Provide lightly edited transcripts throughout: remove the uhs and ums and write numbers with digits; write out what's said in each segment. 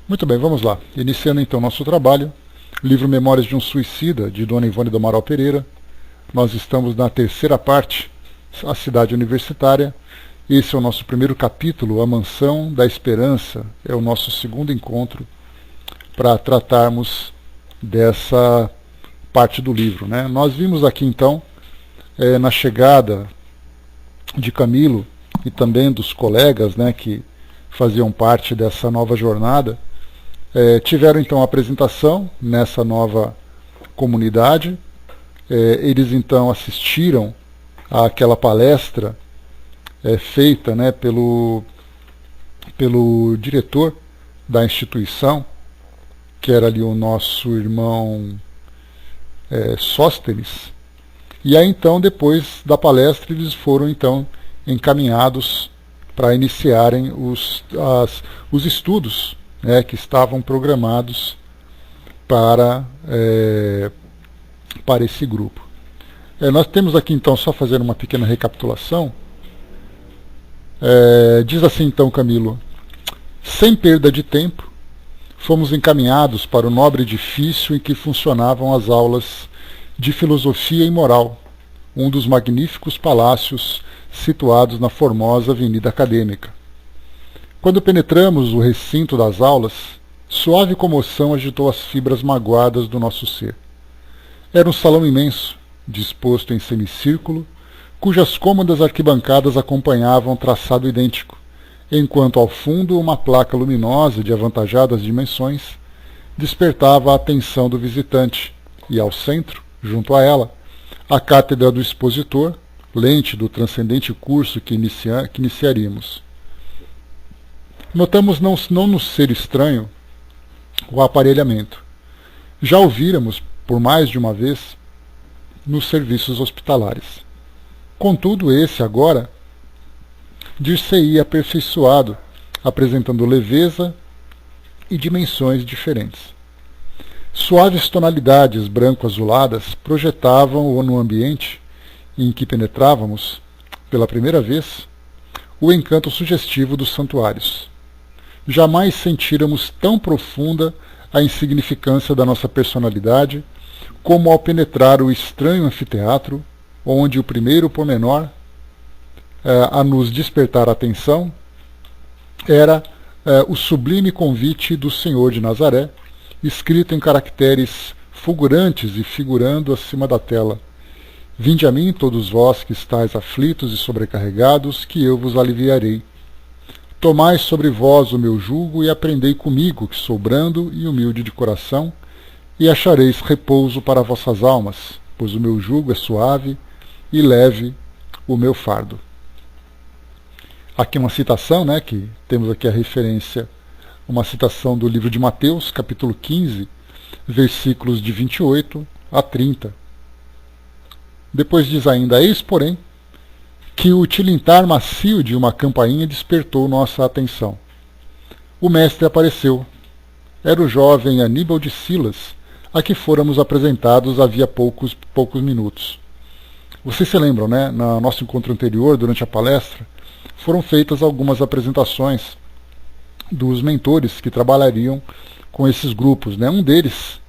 Muito bem, vamos lá. Iniciando então nosso trabalho, livro Memórias de um Suicida, de Dona Ivone do Amaral Pereira. Nós estamos na terceira parte, a cidade universitária. Esse é o nosso primeiro capítulo, A Mansão da Esperança. É o nosso segundo encontro para tratarmos dessa parte do livro, né? Nós vimos aqui então, na chegada de Camilo e também dos colegas, né, que faziam parte dessa nova jornada, tiveram então a apresentação nessa nova comunidade. Eles então assistiram àquela palestra feita, né, pelo diretor da instituição, que era ali o nosso irmão Sóstenes. E aí então, depois da palestra, eles foram então encaminhados para iniciarem os estudos, né, que estavam programados para esse grupo. Nós temos aqui então, só fazer uma pequena recapitulação. Diz assim então Camilo: sem perda de tempo, fomos encaminhados para o nobre edifício em que funcionavam as aulas de filosofia e moral, um dos magníficos palácios situados na formosa Avenida Acadêmica. Quando penetramos o recinto das aulas, suave comoção agitou as fibras magoadas do nosso ser. Era um salão imenso, disposto em semicírculo, cujas cômodas arquibancadas acompanhavam um traçado idêntico, enquanto ao fundo uma placa luminosa de avantajadas dimensões despertava a atenção do visitante, e ao centro, junto a ela, a cátedra do expositor, lente do transcendente curso que iniciaríamos. Notamos não nos ser estranho o aparelhamento. Já o víramos, por mais de uma vez, nos serviços hospitalares. Contudo, esse agora dir-se-ia aperfeiçoado, apresentando leveza e dimensões diferentes. Suaves tonalidades branco-azuladas projetavam no ambiente em que penetrávamos, pela primeira vez, o encanto sugestivo dos santuários. Jamais sentíramos tão profunda a insignificância da nossa personalidade como ao penetrar o estranho anfiteatro, onde o primeiro pormenor a nos despertar a atenção era o sublime convite do Senhor de Nazaré, escrito em caracteres fulgurantes e figurando acima da tela: vinde a mim, todos vós que estáis aflitos e sobrecarregados, que eu vos aliviarei. Tomai sobre vós o meu jugo e aprendei comigo, que sou brando e humilde de coração, e achareis repouso para vossas almas, pois o meu jugo é suave e leve o meu fardo. Aqui uma citação, né, que temos aqui a referência, uma citação do livro de Mateus, capítulo 15, versículos de 28 a 30. Depois diz ainda: eis, porém, que o tilintar macio de uma campainha despertou nossa atenção. O mestre apareceu. Era o jovem Aníbal de Silas, a que fôramos apresentados havia poucos minutos. Vocês se lembram, né? No nosso encontro anterior, durante a palestra, foram feitas algumas apresentações dos mentores que trabalhariam com esses grupos, né? Um deles,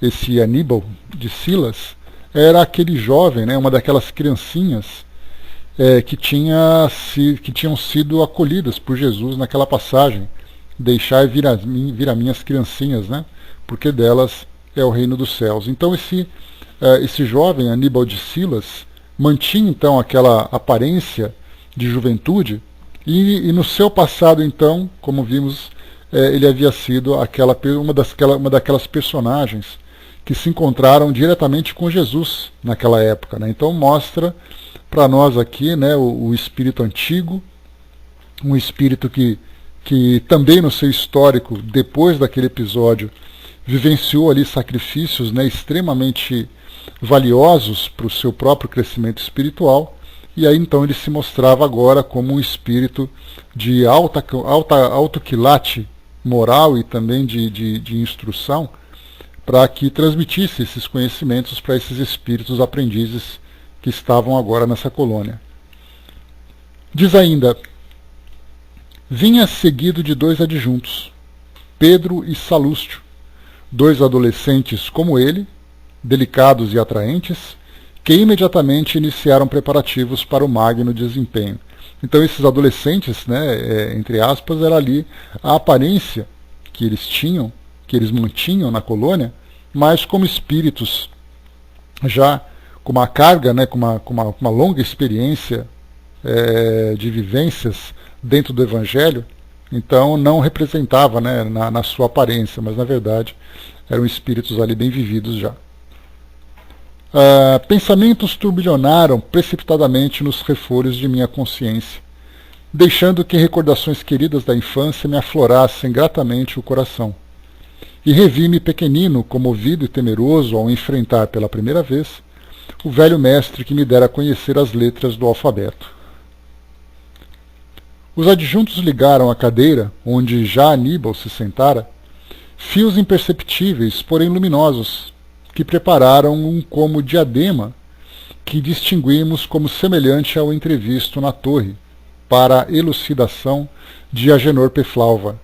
esse Aníbal de Silas, era aquele jovem, né? Uma daquelas criancinhas que tinham sido acolhidas por Jesus naquela passagem: deixai vir a mim as criancinhas, né? Porque delas é o reino dos céus. Então esse jovem Aníbal de Silas mantinha então aquela aparência de juventude, e no seu passado então, como vimos, ele havia sido uma daquelas personagens que se encontraram diretamente com Jesus naquela época, né? Então mostra para nós aqui, né, o espírito antigo, um espírito que também no seu histórico, depois daquele episódio, vivenciou ali sacrifícios, né, extremamente valiosos para o seu próprio crescimento espiritual, e aí então ele se mostrava agora como um espírito de alto quilate moral e também de instrução, para que transmitisse esses conhecimentos para esses espíritos aprendizes que estavam agora nessa colônia. Diz ainda: vinha seguido de 2 adjuntos, Pedro e Salúcio, dois adolescentes como ele, delicados e atraentes, que imediatamente iniciaram preparativos para o magno desempenho. Então esses adolescentes, né, entre aspas, era ali a aparência que eles tinham, que eles mantinham na colônia, mas como espíritos já com uma carga, né, com uma longa experiência de vivências dentro do Evangelho, então não representava, né, na sua aparência, mas na verdade eram espíritos ali bem vividos já. Pensamentos turbilhonaram precipitadamente nos refolhos de minha consciência, deixando que recordações queridas da infância me aflorassem gratamente o coração. E revi-me pequenino, comovido e temeroso ao enfrentar pela primeira vez o velho mestre que me dera a conhecer as letras do alfabeto. Os adjuntos ligaram à cadeira, onde já Aníbal se sentara, fios imperceptíveis, porém luminosos, que prepararam um como diadema que distinguimos como semelhante ao entrevisto na torre, para a elucidação de Agenor Peflauva.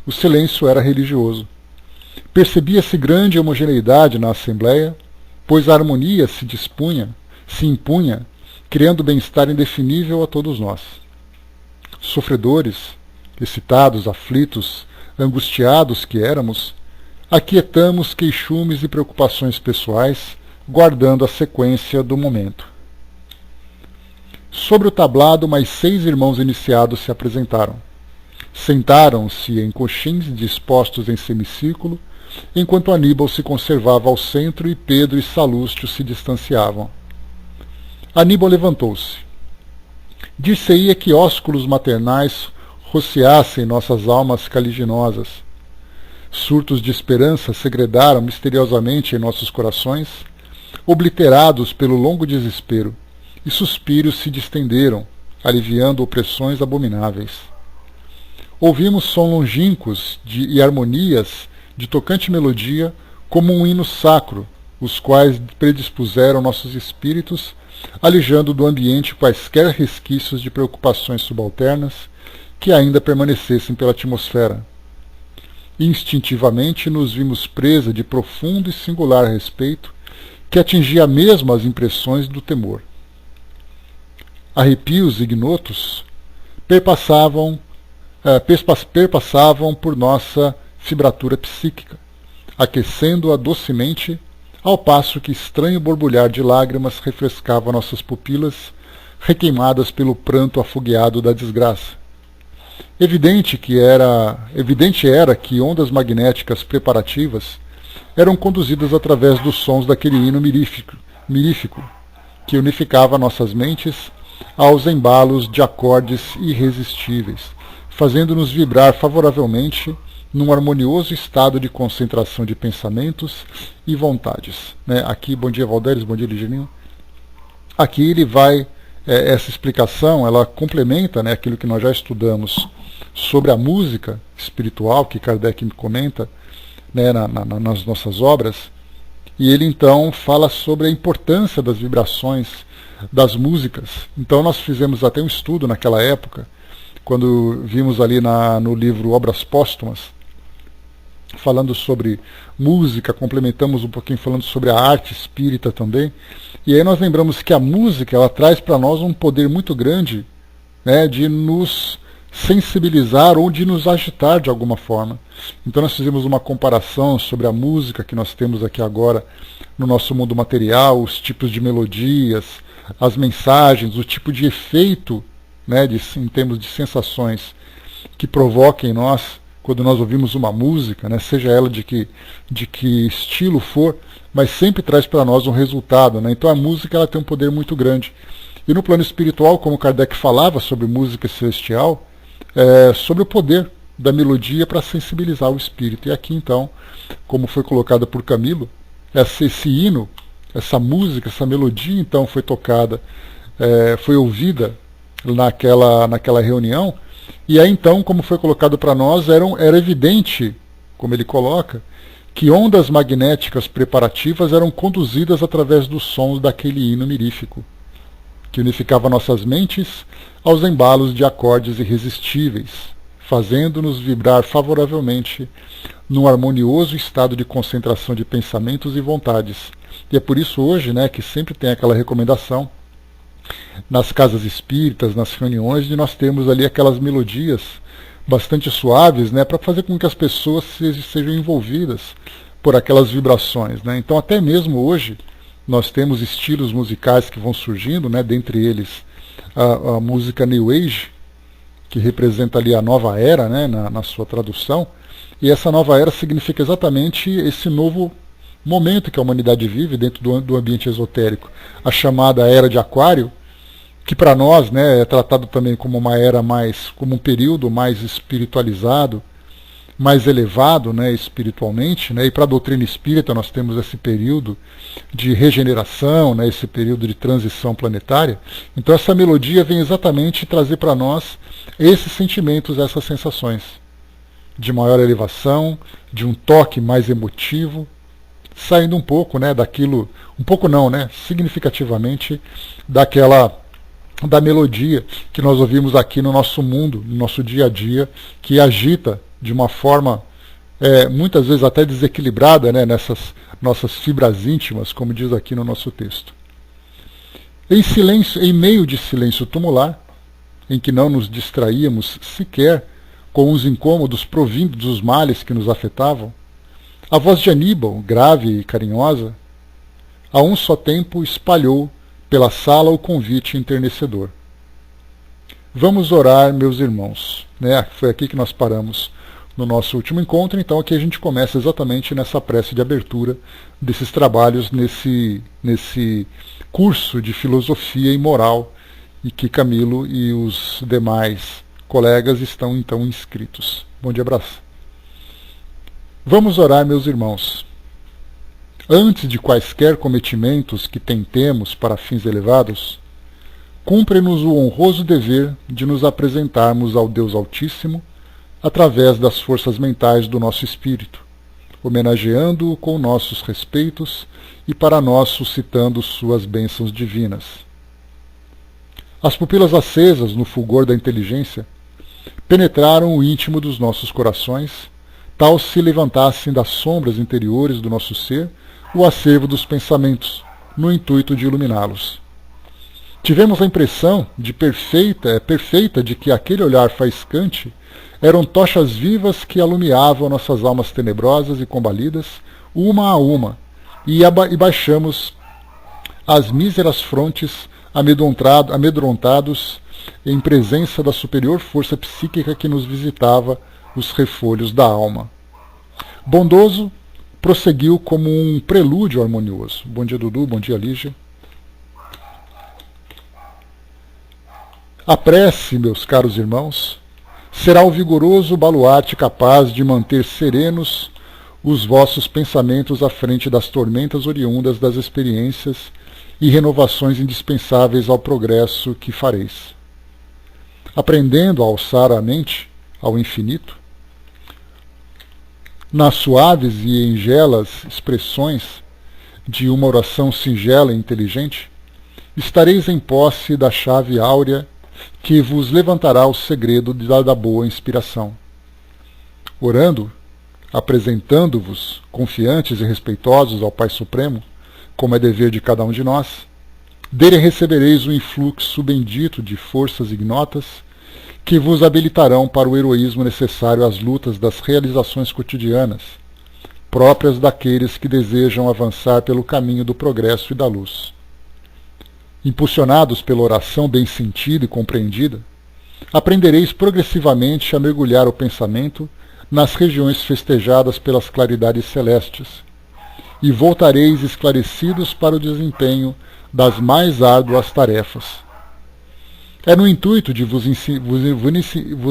O silêncio era religioso. Percebia-se grande homogeneidade na assembleia, pois a harmonia se impunha, criando bem-estar indefinível a todos nós. Sofredores, excitados, aflitos, angustiados que éramos, aquietamos queixumes e preocupações pessoais, guardando a sequência do momento. Sobre o tablado, mais 6 irmãos iniciados se apresentaram. Sentaram-se em coxins dispostos em semicírculo, enquanto Aníbal se conservava ao centro e Pedro e Salúcio se distanciavam. Aníbal levantou-se. Dir-se-ia que ósculos maternais rociassem nossas almas caliginosas. Surtos de esperança segredaram misteriosamente em nossos corações, obliterados pelo longo desespero, e suspiros se distenderam, aliviando opressões abomináveis. Ouvimos sons longínquos e harmonias de tocante melodia como um hino sacro, os quais predispuseram nossos espíritos, alijando do ambiente quaisquer resquícios de preocupações subalternas que ainda permanecessem pela atmosfera. Instintivamente nos vimos presa de profundo e singular respeito que atingia mesmo as impressões do temor. Arrepios ignotos perpassavam por nossa fibratura psíquica, aquecendo-a docemente, ao passo que estranho borbulhar de lágrimas refrescava nossas pupilas, requeimadas pelo pranto afogueado da desgraça. Evidente era que ondas magnéticas preparativas eram conduzidas através dos sons daquele hino mirífico, que unificava nossas mentes aos embalos de acordes irresistíveis, fazendo-nos vibrar favoravelmente num harmonioso estado de concentração de pensamentos e vontades. Aqui, bom dia Valderes, bom dia Ligeninho. Aqui ele vai, essa explicação, ela complementa aquilo que nós já estudamos sobre a música espiritual, que Kardec comenta nas nossas obras, e ele então fala sobre a importância das vibrações das músicas. Então nós fizemos até um estudo naquela época, quando vimos ali no livro Obras Póstumas, falando sobre música, complementamos um pouquinho falando sobre a arte espírita também, e aí nós lembramos que a música ela traz para nós um poder muito grande, de nos sensibilizar ou de nos agitar de alguma forma. Então nós fizemos uma comparação sobre a música que nós temos aqui agora no nosso mundo material, os tipos de melodias, as mensagens, o tipo de efeito, em termos de sensações que provoca em nós quando nós ouvimos uma música, seja ela de que estilo for, mas sempre traz para nós um resultado. Então a música ela tem um poder muito grande. E no plano espiritual, como Kardec falava sobre música celestial, sobre o poder da melodia para sensibilizar o espírito. E aqui então, como foi colocado por Camilo, esse hino, essa música, essa melodia então foi tocada, foi ouvida naquela reunião, e aí então, como foi colocado para nós, era evidente, como ele coloca, que ondas magnéticas preparativas eram conduzidas através dos sons daquele hino mirífico, que unificava nossas mentes aos embalos de acordes irresistíveis, fazendo-nos vibrar favoravelmente num harmonioso estado de concentração de pensamentos e vontades. E é por isso hoje, né, que sempre tem aquela recomendação nas casas espíritas, nas reuniões, de nós termos ali aquelas melodias bastante suaves, né, para fazer com que as pessoas sejam envolvidas por aquelas vibrações, né. Então até mesmo hoje nós temos estilos musicais que vão surgindo, né, dentre eles a música New Age, que representa ali a nova era, né, na sua tradução, e essa nova era significa exatamente esse novo momento que a humanidade vive dentro do ambiente esotérico, a chamada Era de Aquário, que para nós, né, é tratado também como uma era mais, como um período mais espiritualizado, mais elevado, né, espiritualmente, né, e para a doutrina espírita nós temos esse período de regeneração, né, esse período de transição planetária. Então essa melodia vem exatamente trazer para nós esses sentimentos, essas sensações de maior elevação, de um toque mais emotivo, saindo um pouco, né, daquilo, um pouco não, né, significativamente da melodia que nós ouvimos aqui no nosso mundo, no nosso dia a dia, que agita de uma forma muitas vezes até desequilibrada, né, nessas nossas fibras íntimas, como diz aqui no nosso texto. Em silêncio, em meio de silêncio tumular, em que não nos distraíamos sequer com os incômodos provindos dos males que nos afetavam, a voz de Aníbal, grave e carinhosa, a um só tempo espalhou pela sala o convite enternecedor. Vamos orar, meus irmãos. Né? Foi aqui que nós paramos no nosso último encontro, então aqui a gente começa exatamente nessa prece de abertura desses trabalhos, nesse curso de filosofia e moral, e que Camilo e os demais colegas estão então inscritos. Bom dia, abraço. Vamos orar, meus irmãos. Antes de quaisquer cometimentos que tentemos para fins elevados, cumpre-nos o honroso dever de nos apresentarmos ao Deus Altíssimo através das forças mentais do nosso espírito, homenageando-o com nossos respeitos e para nós suscitando suas bênçãos divinas. As pupilas acesas no fulgor da inteligência penetraram o íntimo dos nossos corações, tal se levantassem das sombras interiores do nosso ser o acervo dos pensamentos, no intuito de iluminá-los. Tivemos a impressão perfeita de que aquele olhar faiscante eram tochas vivas que alumiavam nossas almas tenebrosas e combalidas, uma a uma, e baixamos as míseras frontes amedrontados em presença da superior força psíquica que nos visitava os refolhos da alma. Bondoso, prosseguiu como um prelúdio harmonioso. Bom dia, Dudu. Bom dia, Lígia. A prece, meus caros irmãos, será o vigoroso baluarte capaz de manter serenos os vossos pensamentos à frente das tormentas oriundas das experiências e renovações indispensáveis ao progresso que fareis. Aprendendo a alçar a mente ao infinito, nas suaves e engelas expressões de uma oração singela e inteligente, estareis em posse da chave áurea que vos levantará o segredo da boa inspiração. Orando, apresentando-vos confiantes e respeitosos ao Pai Supremo, como é dever de cada um de nós, dele recebereis o influxo bendito de forças ignotas que vos habilitarão para o heroísmo necessário às lutas das realizações cotidianas, próprias daqueles que desejam avançar pelo caminho do progresso e da luz. Impulsionados pela oração bem sentida e compreendida, aprendereis progressivamente a mergulhar o pensamento nas regiões festejadas pelas claridades celestes, e voltareis esclarecidos para o desempenho das mais árduas tarefas. É no intuito de vos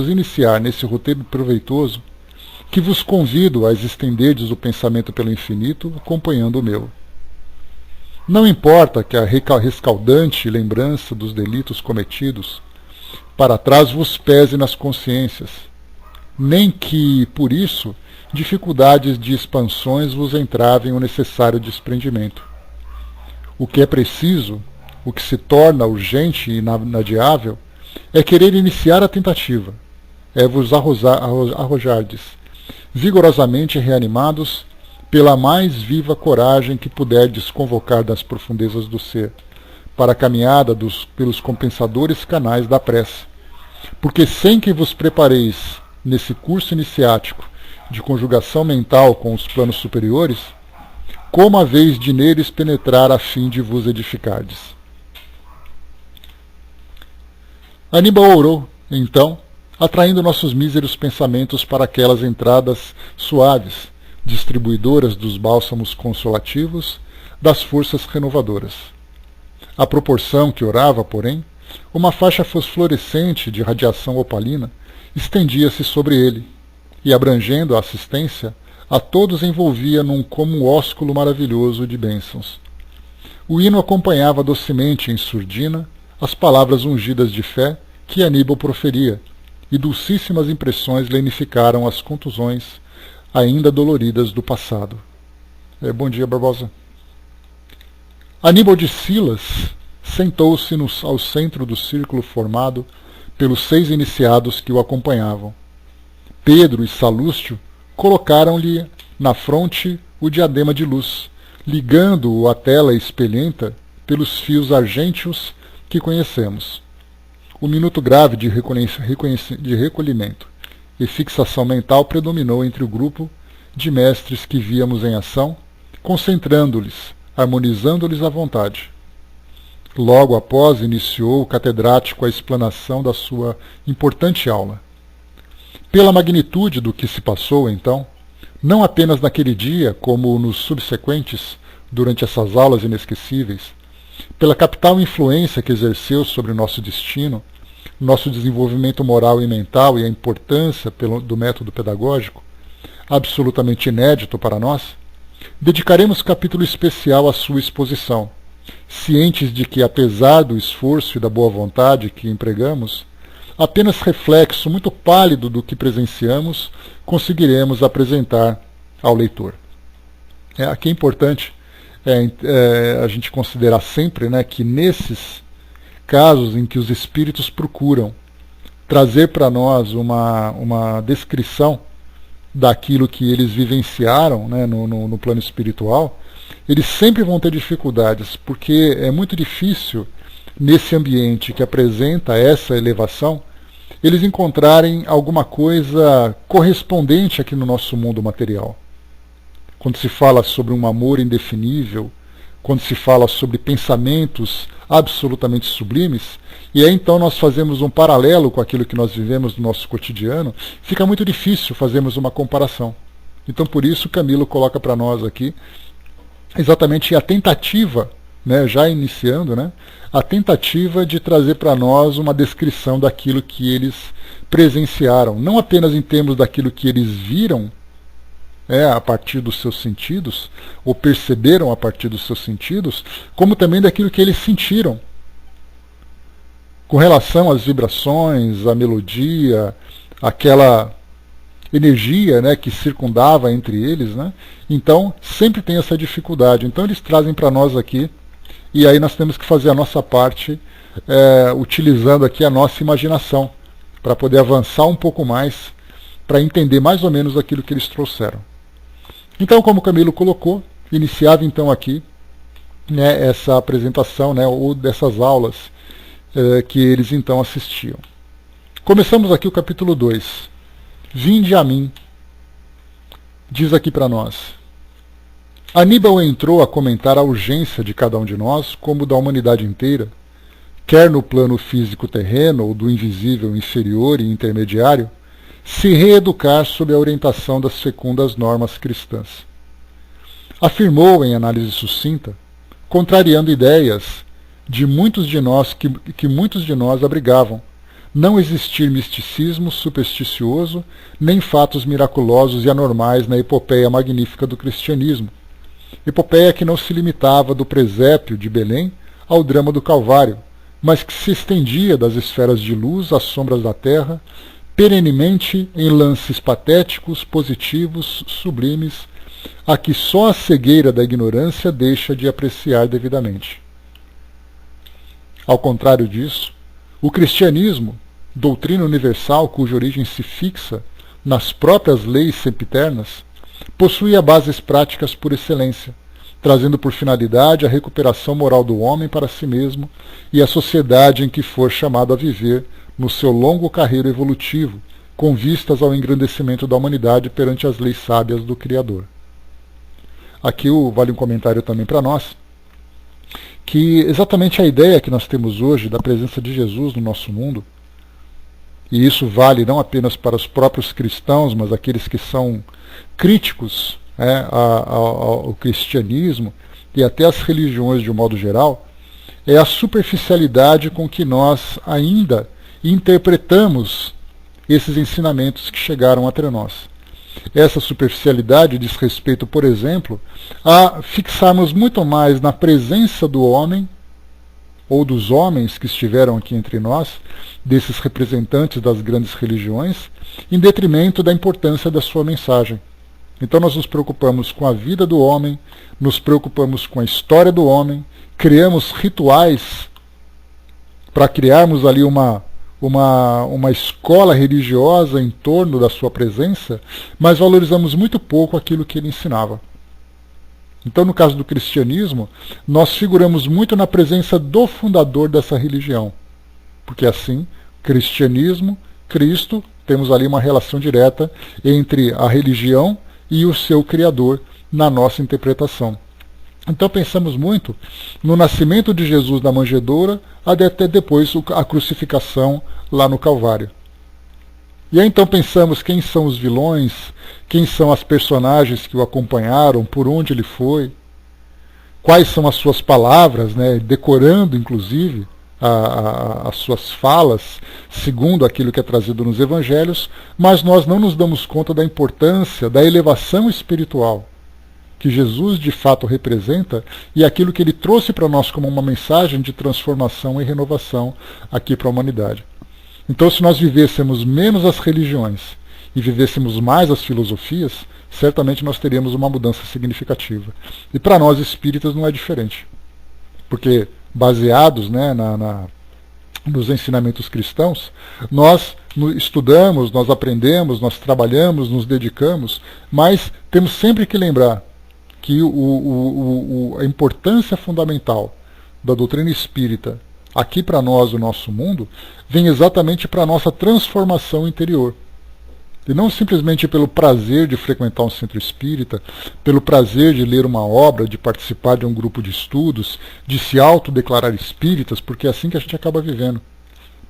iniciar nesse roteiro proveitoso que vos convido a estenderdes o pensamento pelo infinito, acompanhando o meu. Não importa que a rescaldante lembrança dos delitos cometidos para trás vos pese nas consciências, nem que, por isso, dificuldades de expansões vos entravem o necessário desprendimento. O que é preciso, o que se torna urgente e inadiável, é querer iniciar a tentativa, vos arrojardes, vigorosamente reanimados pela mais viva coragem que puderdes convocar das profundezas do ser, para a caminhada pelos compensadores canais da prece. Porque sem que vos prepareis nesse curso iniciático de conjugação mental com os planos superiores, como haveis de neles penetrar a fim de vos edificardes? Aníbal orou, então, atraindo nossos míseros pensamentos para aquelas entradas suaves, distribuidoras dos bálsamos consolativos, das forças renovadoras. À proporção que orava, porém, uma faixa fosforescente de radiação opalina estendia-se sobre ele, e, abrangendo a assistência, a todos envolvia num como ósculo maravilhoso de bênçãos. O hino acompanhava docemente em surdina as palavras ungidas de fé que Aníbal proferia, e dulcíssimas impressões lenificaram as contusões ainda doloridas do passado. Bom dia, Barbosa. Aníbal de Silas sentou-se ao centro do círculo formado pelos 6 iniciados que o acompanhavam. Pedro e Salúcio colocaram-lhe na fronte o diadema de luz, ligando-o à tela espelhenta pelos fios argênteos que conhecemos. O minuto grave de recolhimento e fixação mental predominou entre o grupo de mestres que víamos em ação, concentrando-lhes, harmonizando-lhes a vontade. Logo após, iniciou o catedrático a explanação da sua importante aula. Pela magnitude do que se passou, então, não apenas naquele dia, como nos subsequentes, durante essas aulas inesquecíveis, pela capital influência que exerceu sobre o nosso destino, nosso desenvolvimento moral e mental e a importância do método pedagógico, absolutamente inédito para nós, dedicaremos capítulo especial à sua exposição, cientes de que, apesar do esforço e da boa vontade que empregamos, apenas reflexo muito pálido do que presenciamos conseguiremos apresentar ao leitor. Aqui é importante a gente considerar sempre, que nesses casos em que os espíritos procuram trazer para nós uma descrição daquilo que eles vivenciaram no plano espiritual, eles sempre vão ter dificuldades, porque é muito difícil, nesse ambiente que apresenta essa elevação, eles encontrarem alguma coisa correspondente aqui no nosso mundo material. Quando se fala sobre um amor indefinível, quando se fala sobre pensamentos absolutamente sublimes, e aí então nós fazemos um paralelo com aquilo que nós vivemos no nosso cotidiano, fica muito difícil fazermos uma comparação. Então por isso Camilo coloca para nós aqui exatamente a tentativa, já iniciando, a tentativa de trazer para nós uma descrição daquilo que eles presenciaram, não apenas em termos daquilo que eles viram a partir dos seus sentidos, ou perceberam a partir dos seus sentidos, como também daquilo que eles sentiram, com relação às vibrações, à melodia, aquela energia que circundava entre eles. Então, sempre tem essa dificuldade. Então, eles trazem para nós aqui, e aí nós temos que fazer a nossa parte, utilizando aqui a nossa imaginação, para poder avançar um pouco mais, para entender mais ou menos aquilo que eles trouxeram. Então, como o Camilo colocou, iniciava então aqui essa apresentação, ou dessas aulas que eles então assistiam. Começamos aqui o capítulo 2. Vinde a mim. Diz aqui para nós. Aníbal entrou a comentar a urgência de cada um de nós, como da humanidade inteira, quer no plano físico terreno ou do invisível inferior e intermediário, se reeducar sob a orientação das fecundas normas cristãs. Afirmou em análise sucinta, contrariando ideias de muitos de nós que muitos de nós abrigavam, não existir misticismo supersticioso, nem fatos miraculosos e anormais na epopeia magnífica do cristianismo. Epopeia que não se limitava do presépio de Belém ao drama do Calvário, mas que se estendia das esferas de luz às sombras da terra, perenemente em lances patéticos, positivos, sublimes, a que só a cegueira da ignorância deixa de apreciar devidamente. Ao contrário disso, o cristianismo, doutrina universal cuja origem se fixa nas próprias leis sempiternas, possuía bases práticas por excelência, trazendo por finalidade a recuperação moral do homem para si mesmo e a sociedade em que for chamado a viver no seu longo carreiro evolutivo, com vistas ao engrandecimento da humanidade perante as leis sábias do Criador. Aqui vale um comentário também para nós, que exatamente a ideia que nós temos hoje da presença de Jesus no nosso mundo, e isso vale não apenas para os próprios cristãos, mas aqueles que são críticos ao cristianismo e até às religiões de um modo geral, é a superficialidade com que nós ainda interpretamos esses ensinamentos que chegaram até nós. Essa superficialidade diz respeito, por exemplo, a fixarmos muito mais na presença do homem, ou dos homens que estiveram aqui entre nós, desses representantes das grandes religiões, em detrimento da importância da sua mensagem. Então nós nos preocupamos com a vida do homem, nos preocupamos com a história do homem, criamos rituais para criarmos ali uma escola religiosa em torno da sua presença, mas valorizamos muito pouco aquilo que ele ensinava. Então, no caso do cristianismo, nós figuramos muito na presença do fundador dessa religião, porque assim, cristianismo, Cristo, temos ali uma relação direta entre a religião e o seu Criador na nossa interpretação. Então pensamos muito no nascimento de Jesus na manjedoura, até depois a crucificação lá no Calvário. E aí então pensamos quem são os vilões, quem são as personagens que o acompanharam, por onde ele foi, quais são as suas palavras, decorando inclusive as suas falas, segundo aquilo que é trazido nos evangelhos, mas nós não nos damos conta da importância da elevação espiritual que Jesus de fato representa e aquilo que ele trouxe para nós como uma mensagem de transformação e renovação aqui para a humanidade. Então, se nós vivêssemos menos as religiões e vivêssemos mais as filosofias, certamente nós teríamos uma mudança significativa. E para nós espíritas não é diferente, porque baseados nos ensinamentos cristãos, nós estudamos, nós aprendemos, nós trabalhamos, nos dedicamos, mas temos sempre que lembrar que a importância fundamental da doutrina espírita aqui para nós, o nosso mundo, vem exatamente para a nossa transformação interior. E não simplesmente pelo prazer de frequentar um centro espírita, pelo prazer de ler uma obra, de participar de um grupo de estudos, de se autodeclarar espíritas, porque é assim que a gente acaba vivendo.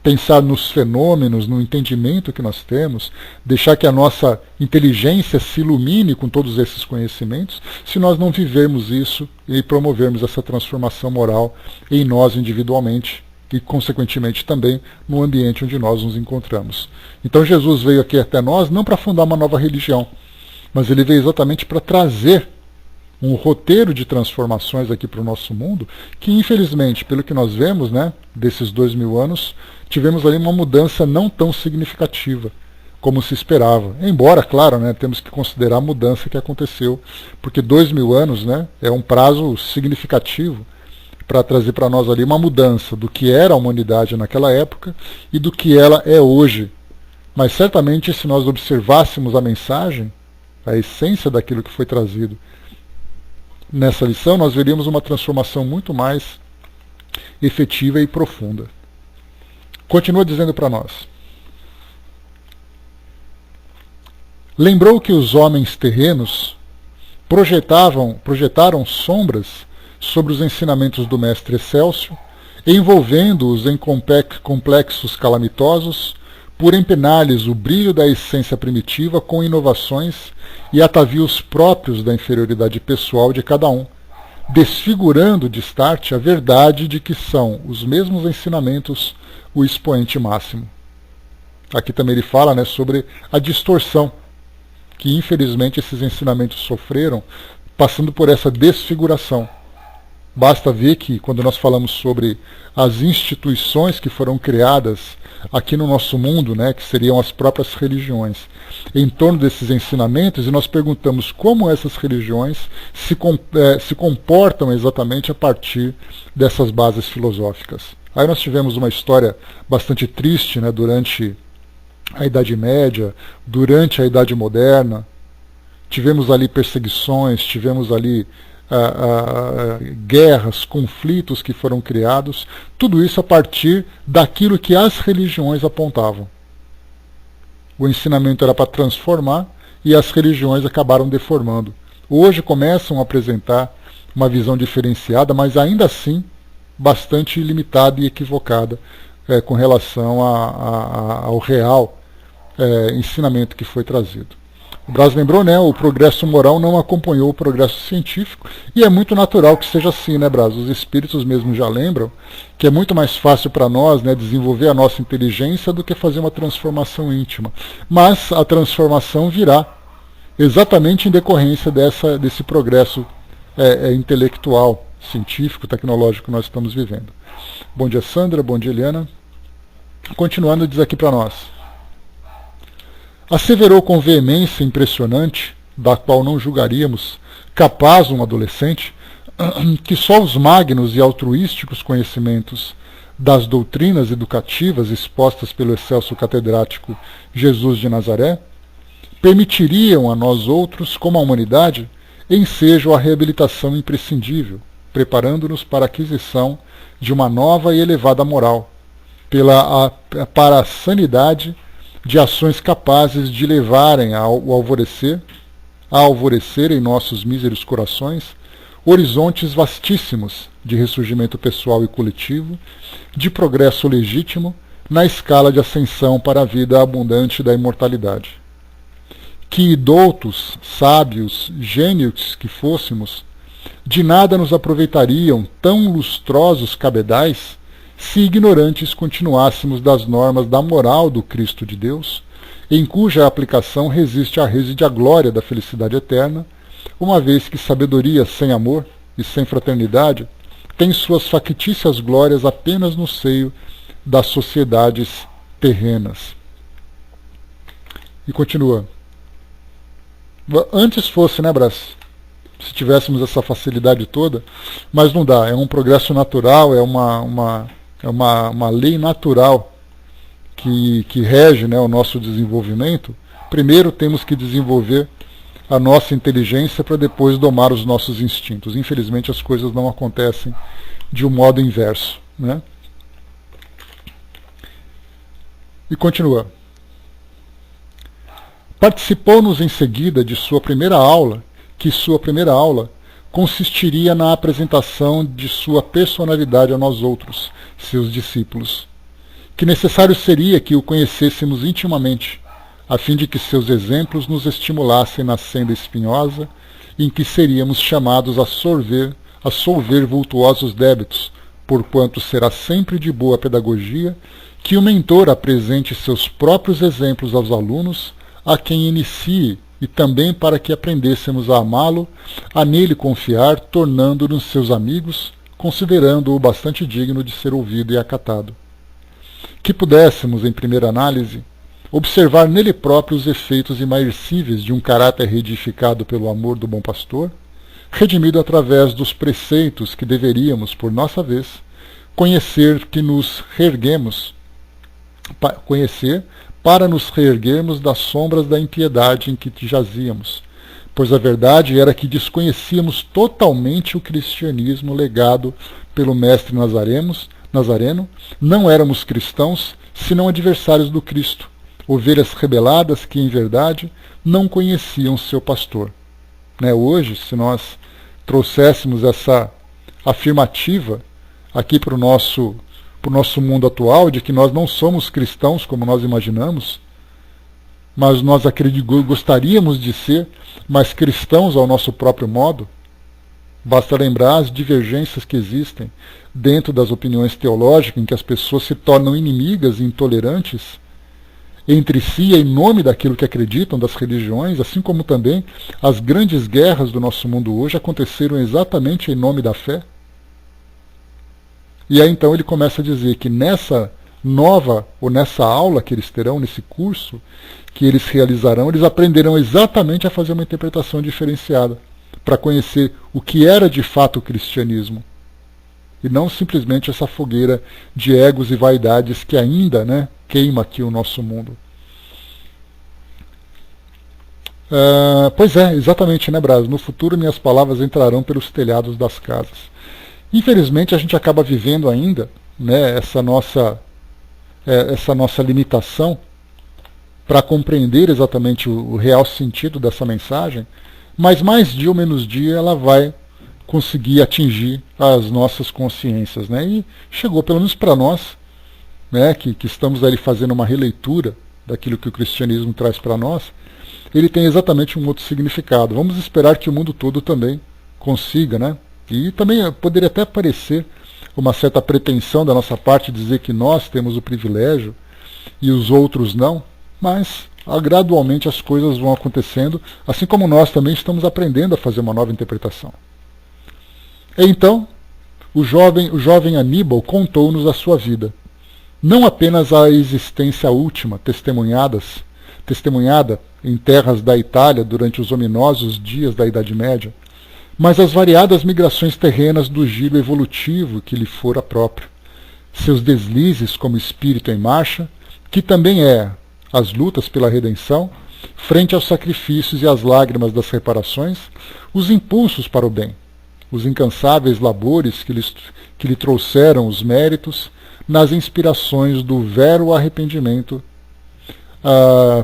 Pensar nos fenômenos, no entendimento que nós temos, deixar que a nossa inteligência se ilumine com todos esses conhecimentos, se nós não vivermos isso e promovermos essa transformação moral em nós individualmente e, consequentemente, também no ambiente onde nós nos encontramos. Então Jesus veio aqui até nós não para fundar uma nova religião, mas ele veio exatamente para trazer um roteiro de transformações aqui para o nosso mundo, que infelizmente, pelo que nós vemos, desses 2000 anos, tivemos ali uma mudança não tão significativa como se esperava. Embora, claro, temos que considerar a mudança que aconteceu, porque 2000 anos é um prazo significativo para trazer para nós ali uma mudança do que era a humanidade naquela época e do que ela é hoje. Mas certamente, se nós observássemos a mensagem, a essência daquilo que foi trazido nessa lição, nós veríamos uma transformação muito mais efetiva e profunda. Continua dizendo para nós: lembrou que os homens terrenos projetaram sombras sobre os ensinamentos do Mestre Excelso, envolvendo-os em complexos calamitosos, por empenar-lhes o brilho da essência primitiva com inovações e atavios próprios da inferioridade pessoal de cada um, desfigurando de start a verdade de que são os mesmos ensinamentos o expoente máximo. Aqui também ele fala sobre a distorção que infelizmente esses ensinamentos sofreram, passando por essa desfiguração. Basta ver que quando nós falamos sobre as instituições que foram criadas aqui no nosso mundo, que seriam as próprias religiões, em torno desses ensinamentos, e nós perguntamos como essas religiões se comportam exatamente a partir dessas bases filosóficas. Aí nós tivemos uma história bastante triste, né, durante a Idade Média, durante a Idade Moderna. Tivemos ali perseguições, tivemos ali guerras, conflitos que foram criados, tudo isso a partir daquilo que as religiões apontavam. O ensinamento era para transformar e as religiões acabaram deformando. Hoje começam a apresentar uma visão diferenciada, mas ainda assim bastante limitada e equivocada com relação ao real ensinamento que foi trazido. O Braz lembrou, né, o progresso moral não acompanhou o progresso científico, e é muito natural que seja assim, né, Braz? Os espíritos mesmo já lembram que é muito mais fácil para nós, né, desenvolver a nossa inteligência do que fazer uma transformação íntima. Mas a transformação virá exatamente em decorrência desse progresso intelectual, científico, tecnológico que nós estamos vivendo. Bom dia, Sandra. Bom dia, Eliana. Continuando, diz aqui para nós. Asseverou com veemência impressionante, da qual não julgaríamos capaz um adolescente, que só os magnos e altruísticos conhecimentos das doutrinas educativas expostas pelo excelso catedrático Jesus de Nazaré permitiriam a nós outros, como a humanidade, ensejo a reabilitação imprescindível, preparando-nos para a aquisição de uma nova e elevada moral, para a sanidade de ações capazes de levarem a alvorecer em nossos míseros corações horizontes vastíssimos de ressurgimento pessoal e coletivo, de progresso legítimo na escala de ascensão para a vida abundante da imortalidade. Que doutos, sábios, gênios que fôssemos, de nada nos aproveitariam tão lustrosos cabedais se ignorantes continuássemos das normas da moral do Cristo de Deus, em cuja aplicação reside a glória da felicidade eterna, uma vez que sabedoria sem amor e sem fraternidade tem suas factícias glórias apenas no seio das sociedades terrenas. E continua. Antes fosse, né, Brás? Se tivéssemos essa facilidade toda, mas não dá, é um progresso natural, é uma lei natural que rege, né, o nosso desenvolvimento. Primeiro temos que desenvolver a nossa inteligência para depois domar os nossos instintos. Infelizmente as coisas não acontecem de um modo inverso, né? E continua. Participou-nos em seguida de sua primeira aula, que sua primeira aula consistiria na apresentação de sua personalidade a nós outros, seus discípulos, que necessário seria que o conhecêssemos intimamente, a fim de que seus exemplos nos estimulassem na senda espinhosa em que seríamos chamados a solver vultuosos débitos, porquanto será sempre de boa pedagogia que o mentor apresente seus próprios exemplos aos alunos, a quem inicie, e também para que aprendêssemos a amá-lo, a nele confiar, tornando-nos seus amigos, considerando-o bastante digno de ser ouvido e acatado. Que pudéssemos, em primeira análise, observar nele próprio os efeitos imercíveis de um caráter reedificado pelo amor do bom pastor, redimido através dos preceitos que deveríamos, por nossa vez, conhecer para nos reerguermos das sombras da impiedade em que jazíamos, pois a verdade era que desconhecíamos totalmente o cristianismo legado pelo mestre Nazareno, não éramos cristãos, senão adversários do Cristo, ovelhas rebeladas que, em verdade, não conheciam seu pastor. Né? Hoje, se nós trouxéssemos essa afirmativa aqui para o nosso mundo atual, de que nós não somos cristãos como nós imaginamos, mas nós gostaríamos de ser, mas cristãos ao nosso próprio modo, basta lembrar as divergências que existem dentro das opiniões teológicas, em que as pessoas se tornam inimigas e intolerantes entre si em nome daquilo que acreditam, das religiões, assim como também as grandes guerras do nosso mundo hoje aconteceram exatamente em nome da fé. E aí então ele começa a dizer que nessa nova, ou nessa aula que eles terão, nesse curso que eles realizarão, eles aprenderão exatamente a fazer uma interpretação diferenciada, para conhecer o que era de fato o cristianismo. e não simplesmente essa fogueira de egos e vaidades que ainda, né, queima aqui o nosso mundo. Pois é, exatamente, né, Braz? No futuro minhas palavras entrarão pelos telhados das casas. Infelizmente a gente acaba vivendo ainda, né, essa nossa limitação para compreender exatamente o real sentido dessa mensagem, mas mais dia ou menos dia ela vai conseguir atingir as nossas consciências, né? E chegou pelo menos para nós, né, que estamos ali fazendo uma releitura daquilo que o cristianismo traz para nós, ele tem exatamente um outro significado. Vamos esperar que o mundo todo também consiga, né? E também poderia até parecer uma certa pretensão da nossa parte dizer que nós temos o privilégio e os outros não, mas gradualmente as coisas vão acontecendo, assim como nós também estamos aprendendo a fazer uma nova interpretação. Então, o jovem Aníbal contou-nos a sua vida, não apenas a existência última testemunhada em terras da Itália durante os ominosos dias da Idade Média, mas as variadas migrações terrenas do giro evolutivo que lhe fora próprio, seus deslizes como espírito em marcha, que também é as lutas pela redenção, frente aos sacrifícios e às lágrimas das reparações, os impulsos para o bem, os incansáveis labores que lhe trouxeram os méritos nas inspirações do vero arrependimento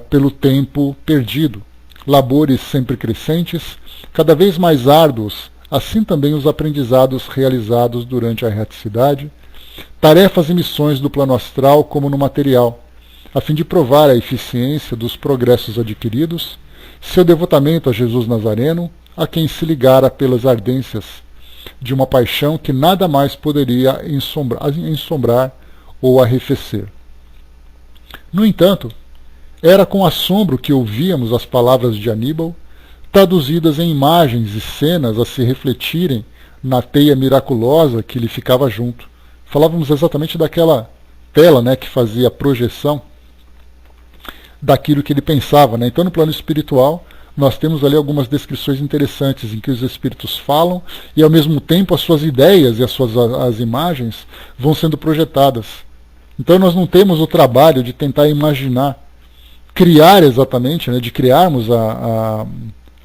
pelo tempo perdido, labores sempre crescentes, cada vez mais árduos, assim também os aprendizados realizados durante a erraticidade, tarefas e missões do plano astral como no material, a fim de provar a eficiência dos progressos adquiridos, seu devotamento a Jesus Nazareno, a quem se ligara pelas ardências de uma paixão que nada mais poderia ensombrar ou arrefecer. No entanto, era com assombro que ouvíamos as palavras de Aníbal, traduzidas em imagens e cenas a se refletirem na teia miraculosa que lhe ficava junto. Falávamos exatamente daquela tela, né, que fazia a projeção daquilo que ele pensava, né? Então, no plano espiritual, nós temos ali algumas descrições interessantes em que os espíritos falam e, ao mesmo tempo, as suas ideias e as imagens vão sendo projetadas. Então, nós não temos o trabalho de tentar imaginar, criar exatamente, né, de criarmos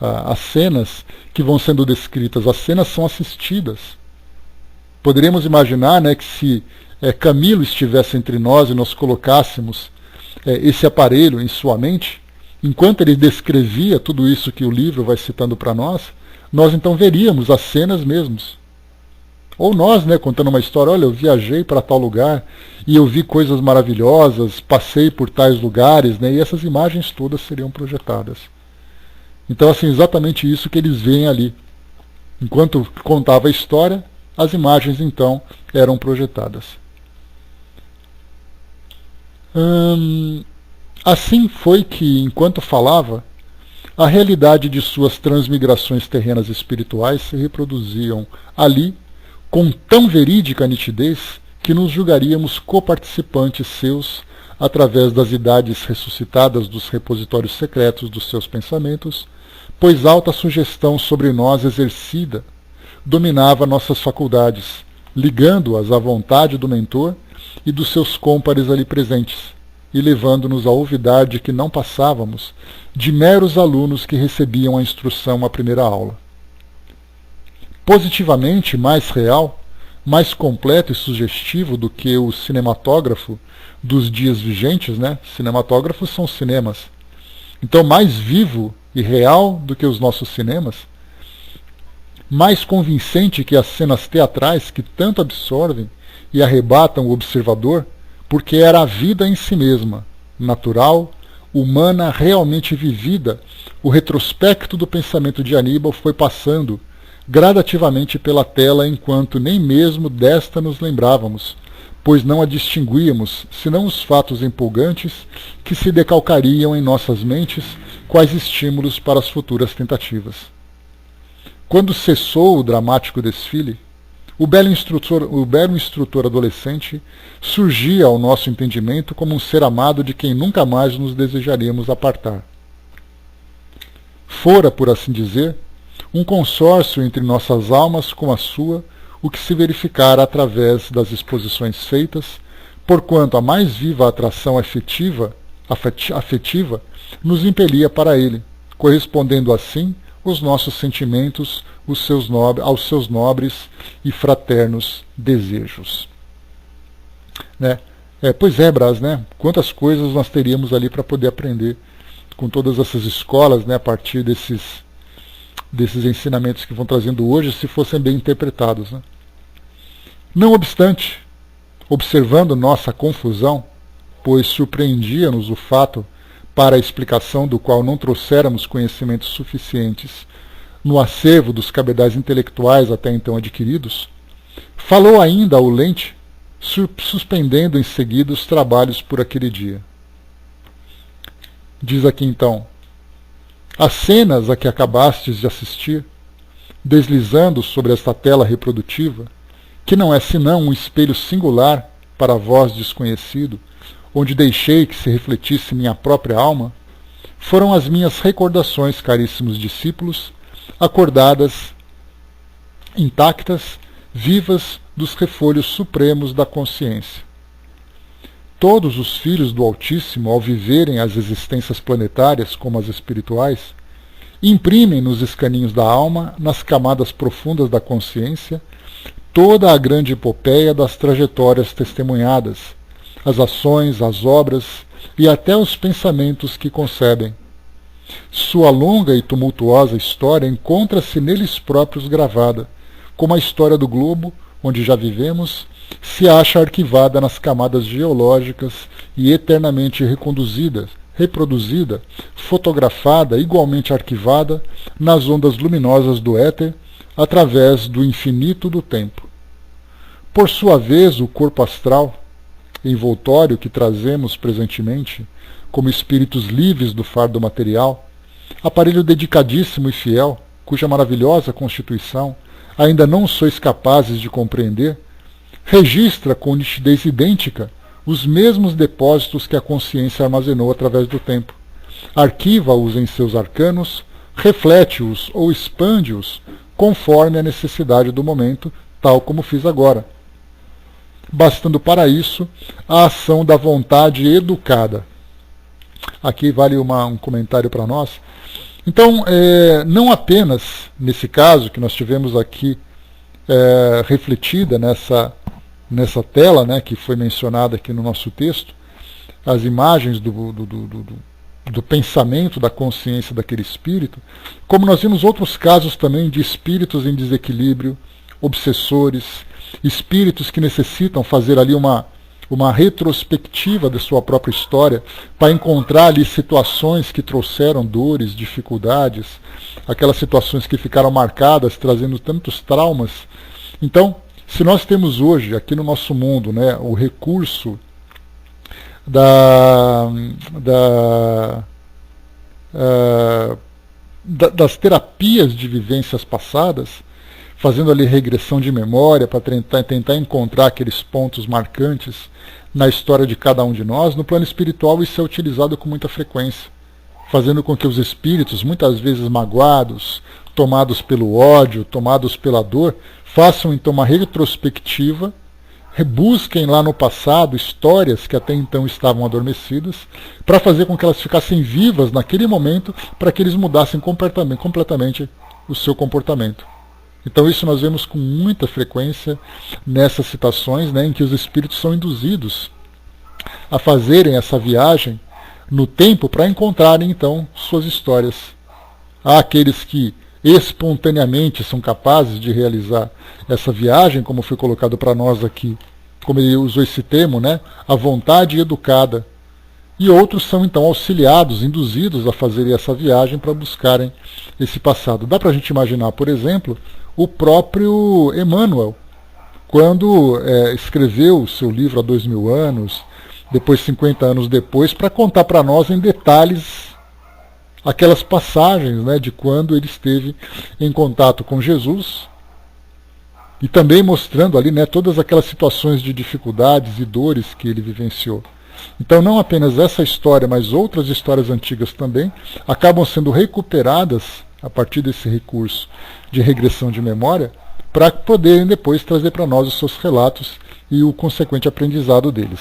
as cenas que vão sendo descritas. As cenas são assistidas. Poderíamos imaginar, né, que se Camilo estivesse entre nós e nós colocássemos esse aparelho em sua mente, enquanto ele descrevia tudo isso que o livro vai citando para nós então veríamos as cenas mesmos. Ou nós, né, contando uma história, olha, eu viajei para tal lugar e eu vi coisas maravilhosas, passei por tais lugares, né, e essas imagens todas seriam projetadas. Então, assim, exatamente isso que eles veem ali. Enquanto contava a história, as imagens, então, eram projetadas. Assim foi que, enquanto falava, a realidade de suas transmigrações terrenas espirituais se reproduziam ali com tão verídica nitidez que nos julgaríamos coparticipantes seus através das idades ressuscitadas dos repositórios secretos dos seus pensamentos, pois alta sugestão sobre nós exercida dominava nossas faculdades, ligando-as à vontade do mentor e dos seus cômpares ali presentes, e levando-nos a olvidar de que não passávamos de meros alunos que recebiam a instrução à primeira aula. Positivamente mais real, mais completo e sugestivo do que o cinematógrafo dos dias vigentes, né? Cinematógrafos são cinemas. Então, mais vivo e real do que os nossos cinemas, mais convincente que as cenas teatrais que tanto absorvem e arrebatam o observador, porque era a vida em si mesma, natural, humana, realmente vivida. O retrospecto do pensamento de Aníbal foi passando gradativamente pela tela enquanto nem mesmo desta nos lembrávamos, pois não a distinguíamos, senão os fatos empolgantes que se decalcariam em nossas mentes, quais estímulos para as futuras tentativas. Quando cessou o dramático desfile, o belo instrutor adolescente surgia ao nosso entendimento como um ser amado de quem nunca mais nos desejaríamos apartar. Fora, por assim dizer, um consórcio entre nossas almas com a sua, o que se verificara através das exposições feitas, porquanto a mais viva atração afetiva nos impelia para ele, correspondendo assim os nossos sentimentos aos seus nobres e fraternos desejos. Né? Pois é, Brás, né? Quantas coisas nós teríamos ali para poder aprender com todas essas escolas, né, a partir desses ensinamentos que vão trazendo hoje, se fossem bem interpretados. Né? Não obstante, observando nossa confusão, pois surpreendia-nos o fato para a explicação do qual não trouxéramos conhecimentos suficientes no acervo dos cabedais intelectuais até então adquiridos, falou ainda ao Lente, suspendendo em seguida os trabalhos por aquele dia. Diz aqui então: as cenas a que acabastes de assistir, deslizando sobre esta tela reprodutiva, que não é senão um espelho singular para vós desconhecido, onde deixei que se refletisse minha própria alma, foram as minhas recordações, caríssimos discípulos, acordadas, intactas, vivas dos refolhos supremos da consciência. Todos os filhos do Altíssimo, ao viverem as existências planetárias como as espirituais, imprimem nos escaninhos da alma, nas camadas profundas da consciência, toda a grande epopeia das trajetórias testemunhadas, as ações, as obras e até os pensamentos que concebem. Sua longa e tumultuosa história encontra-se neles próprios gravada, como a história do globo, onde já vivemos, se acha arquivada nas camadas geológicas e eternamente reproduzida, fotografada, igualmente arquivada, nas ondas luminosas do éter, através do infinito do tempo. Por sua vez, o corpo astral, envoltório que trazemos presentemente, como espíritos livres do fardo material, aparelho dedicadíssimo e fiel, cuja maravilhosa constituição ainda não sois capazes de compreender, registra com nitidez idêntica os mesmos depósitos que a consciência armazenou através do tempo, arquiva-os em seus arcanos, reflete-os ou expande-os conforme a necessidade do momento, tal como fiz agora, bastando para isso a ação da vontade educada. Aqui vale um comentário para nós. Então, não apenas nesse caso que nós tivemos aqui refletida nessa tela, né, que foi mencionada aqui no nosso texto, as imagens do pensamento, da consciência daquele espírito, como nós vimos outros casos também de espíritos em desequilíbrio, obsessores, espíritos que necessitam fazer ali uma retrospectiva da sua própria história, para encontrar ali situações que trouxeram dores, dificuldades, aquelas situações que ficaram marcadas, trazendo tantos traumas. Então, se nós temos hoje, aqui no nosso mundo, né, o recurso das terapias de vivências passadas, fazendo ali regressão de memória para tentar encontrar aqueles pontos marcantes na história de cada um de nós, no plano espiritual isso é utilizado com muita frequência, fazendo com que os espíritos, muitas vezes magoados, tomados pelo ódio, tomados pela dor, façam então uma retrospectiva, rebusquem lá no passado histórias que até então estavam adormecidas, para fazer com que elas ficassem vivas naquele momento, para que eles mudassem completamente o seu comportamento. Então isso nós vemos com muita frequência nessas situações, né, em que os espíritos são induzidos a fazerem essa viagem no tempo para encontrarem então suas histórias. Há aqueles que espontaneamente são capazes de realizar essa viagem, como foi colocado para nós aqui, como ele usou esse termo, né, a vontade educada. E outros são então auxiliados, induzidos a fazerem essa viagem para buscarem esse passado. Dá para a gente imaginar, por exemplo, o próprio Emmanuel, quando escreveu o seu livro há 2000 anos, depois 50 anos depois, para contar para nós em detalhes aquelas passagens, né, de quando ele esteve em contato com Jesus, e também mostrando ali, né, todas aquelas situações de dificuldades e dores que ele vivenciou. Então não apenas essa história, mas outras histórias antigas também acabam sendo recuperadas a partir desse recurso de regressão de memória, para poderem depois trazer para nós os seus relatos e o consequente aprendizado deles.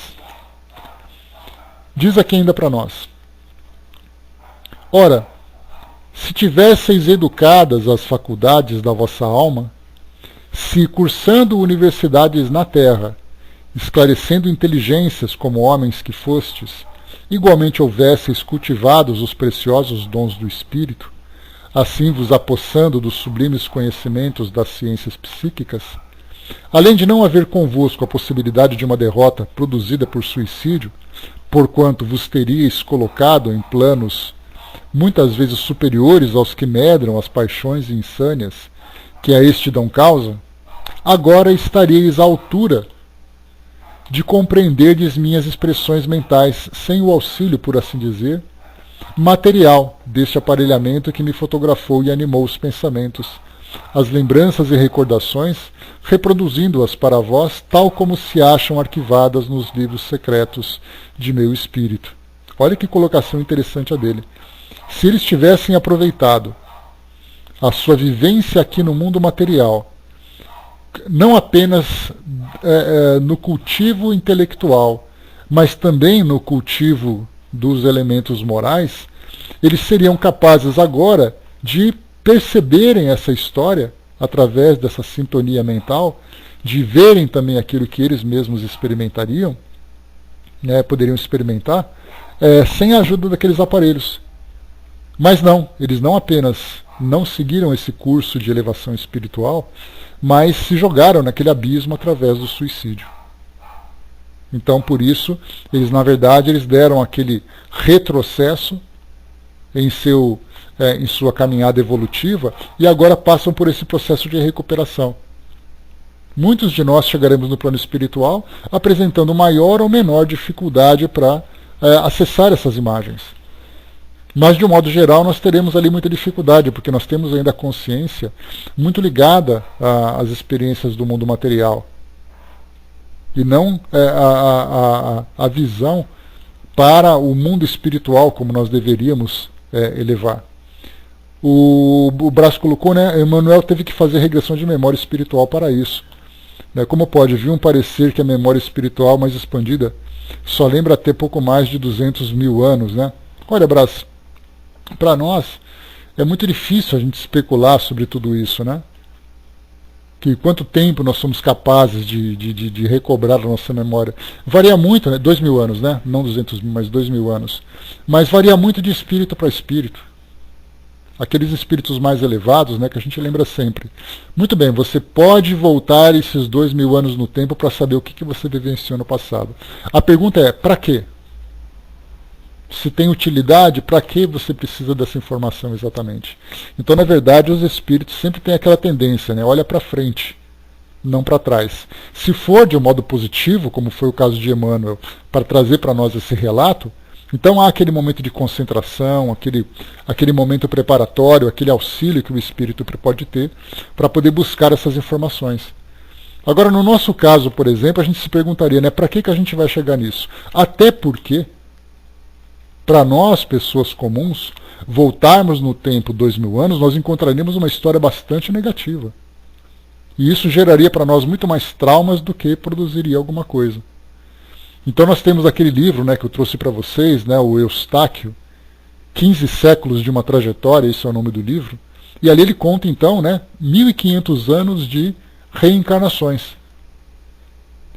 Diz aqui ainda para nós: ora, se tivesseis educadas as faculdades da vossa alma, se cursando universidades na terra, esclarecendo inteligências como homens que fostes, igualmente houvesseis cultivados os preciosos dons do Espírito, assim vos apossando dos sublimes conhecimentos das ciências psíquicas, além de não haver convosco a possibilidade de uma derrota produzida por suicídio, porquanto vos teríeis colocado em planos muitas vezes superiores aos que medram as paixões insânias que a este dão causa, agora estaríeis à altura de compreenderdes minhas expressões mentais, sem o auxílio, por assim dizer, material deste aparelhamento que me fotografou e animou os pensamentos, as lembranças e recordações, reproduzindo-as para vós tal como se acham arquivadas nos livros secretos de meu espírito. Olha que colocação interessante a dele. Se eles tivessem aproveitado a sua vivência aqui no mundo material, não apenas no cultivo intelectual, mas também no cultivo dos elementos morais, eles seriam capazes agora de perceberem essa história através dessa sintonia mental, de verem também aquilo que eles mesmos experimentariam, poderiam experimentar, sem a ajuda daqueles aparelhos. Mas não, eles não apenas não seguiram esse curso de elevação espiritual, mas se jogaram naquele abismo através do suicídio. Então, por isso, eles na verdade eles deram aquele retrocesso em sua caminhada evolutiva e agora passam por esse processo de recuperação. Muitos de nós chegaremos no plano espiritual apresentando maior ou menor dificuldade para acessar essas imagens. Mas, de um modo geral, nós teremos ali muita dificuldade, porque nós temos ainda a consciência muito ligada às experiências do mundo material. E não a visão para o mundo espiritual, como nós deveríamos elevar. O Brás colocou, Emmanuel teve que fazer regressão de memória espiritual para isso. Como pode vir um parecer que a memória espiritual mais expandida só lembra ter pouco mais de 200 mil anos, né? Olha, Brás, para nós é muito difícil a gente especular sobre tudo isso, né? Que quanto tempo nós somos capazes de recobrar a nossa memória. Varia muito, né? 2.000 anos, né? Não 200 mil, mas 2.000 anos. Mas varia muito de espírito para espírito. Aqueles espíritos mais elevados, né, que a gente lembra sempre. Muito bem, você pode voltar esses 2.000 anos no tempo para saber o que você vivenciou no passado. A pergunta é, para quê? Se tem utilidade, para que você precisa dessa informação exatamente? Então, na verdade, os espíritos sempre têm aquela tendência, né? Olha para frente, não para trás. Se for de um modo positivo, como foi o caso de Emmanuel, para trazer para nós esse relato, então há aquele momento de concentração, aquele momento preparatório, aquele auxílio que o espírito pode ter para poder buscar essas informações. Agora, no nosso caso, por exemplo, a gente se perguntaria, né, para que a gente vai chegar nisso? Até porque, para nós, pessoas comuns, voltarmos no tempo 2.000 anos, nós encontraríamos uma história bastante negativa. E isso geraria para nós muito mais traumas do que produziria alguma coisa. Então nós temos aquele livro, né, que eu trouxe para vocês, né, o Eustáquio, 15 séculos de uma trajetória, esse é o nome do livro. E ali ele conta então, né, 1.500 anos de reencarnações.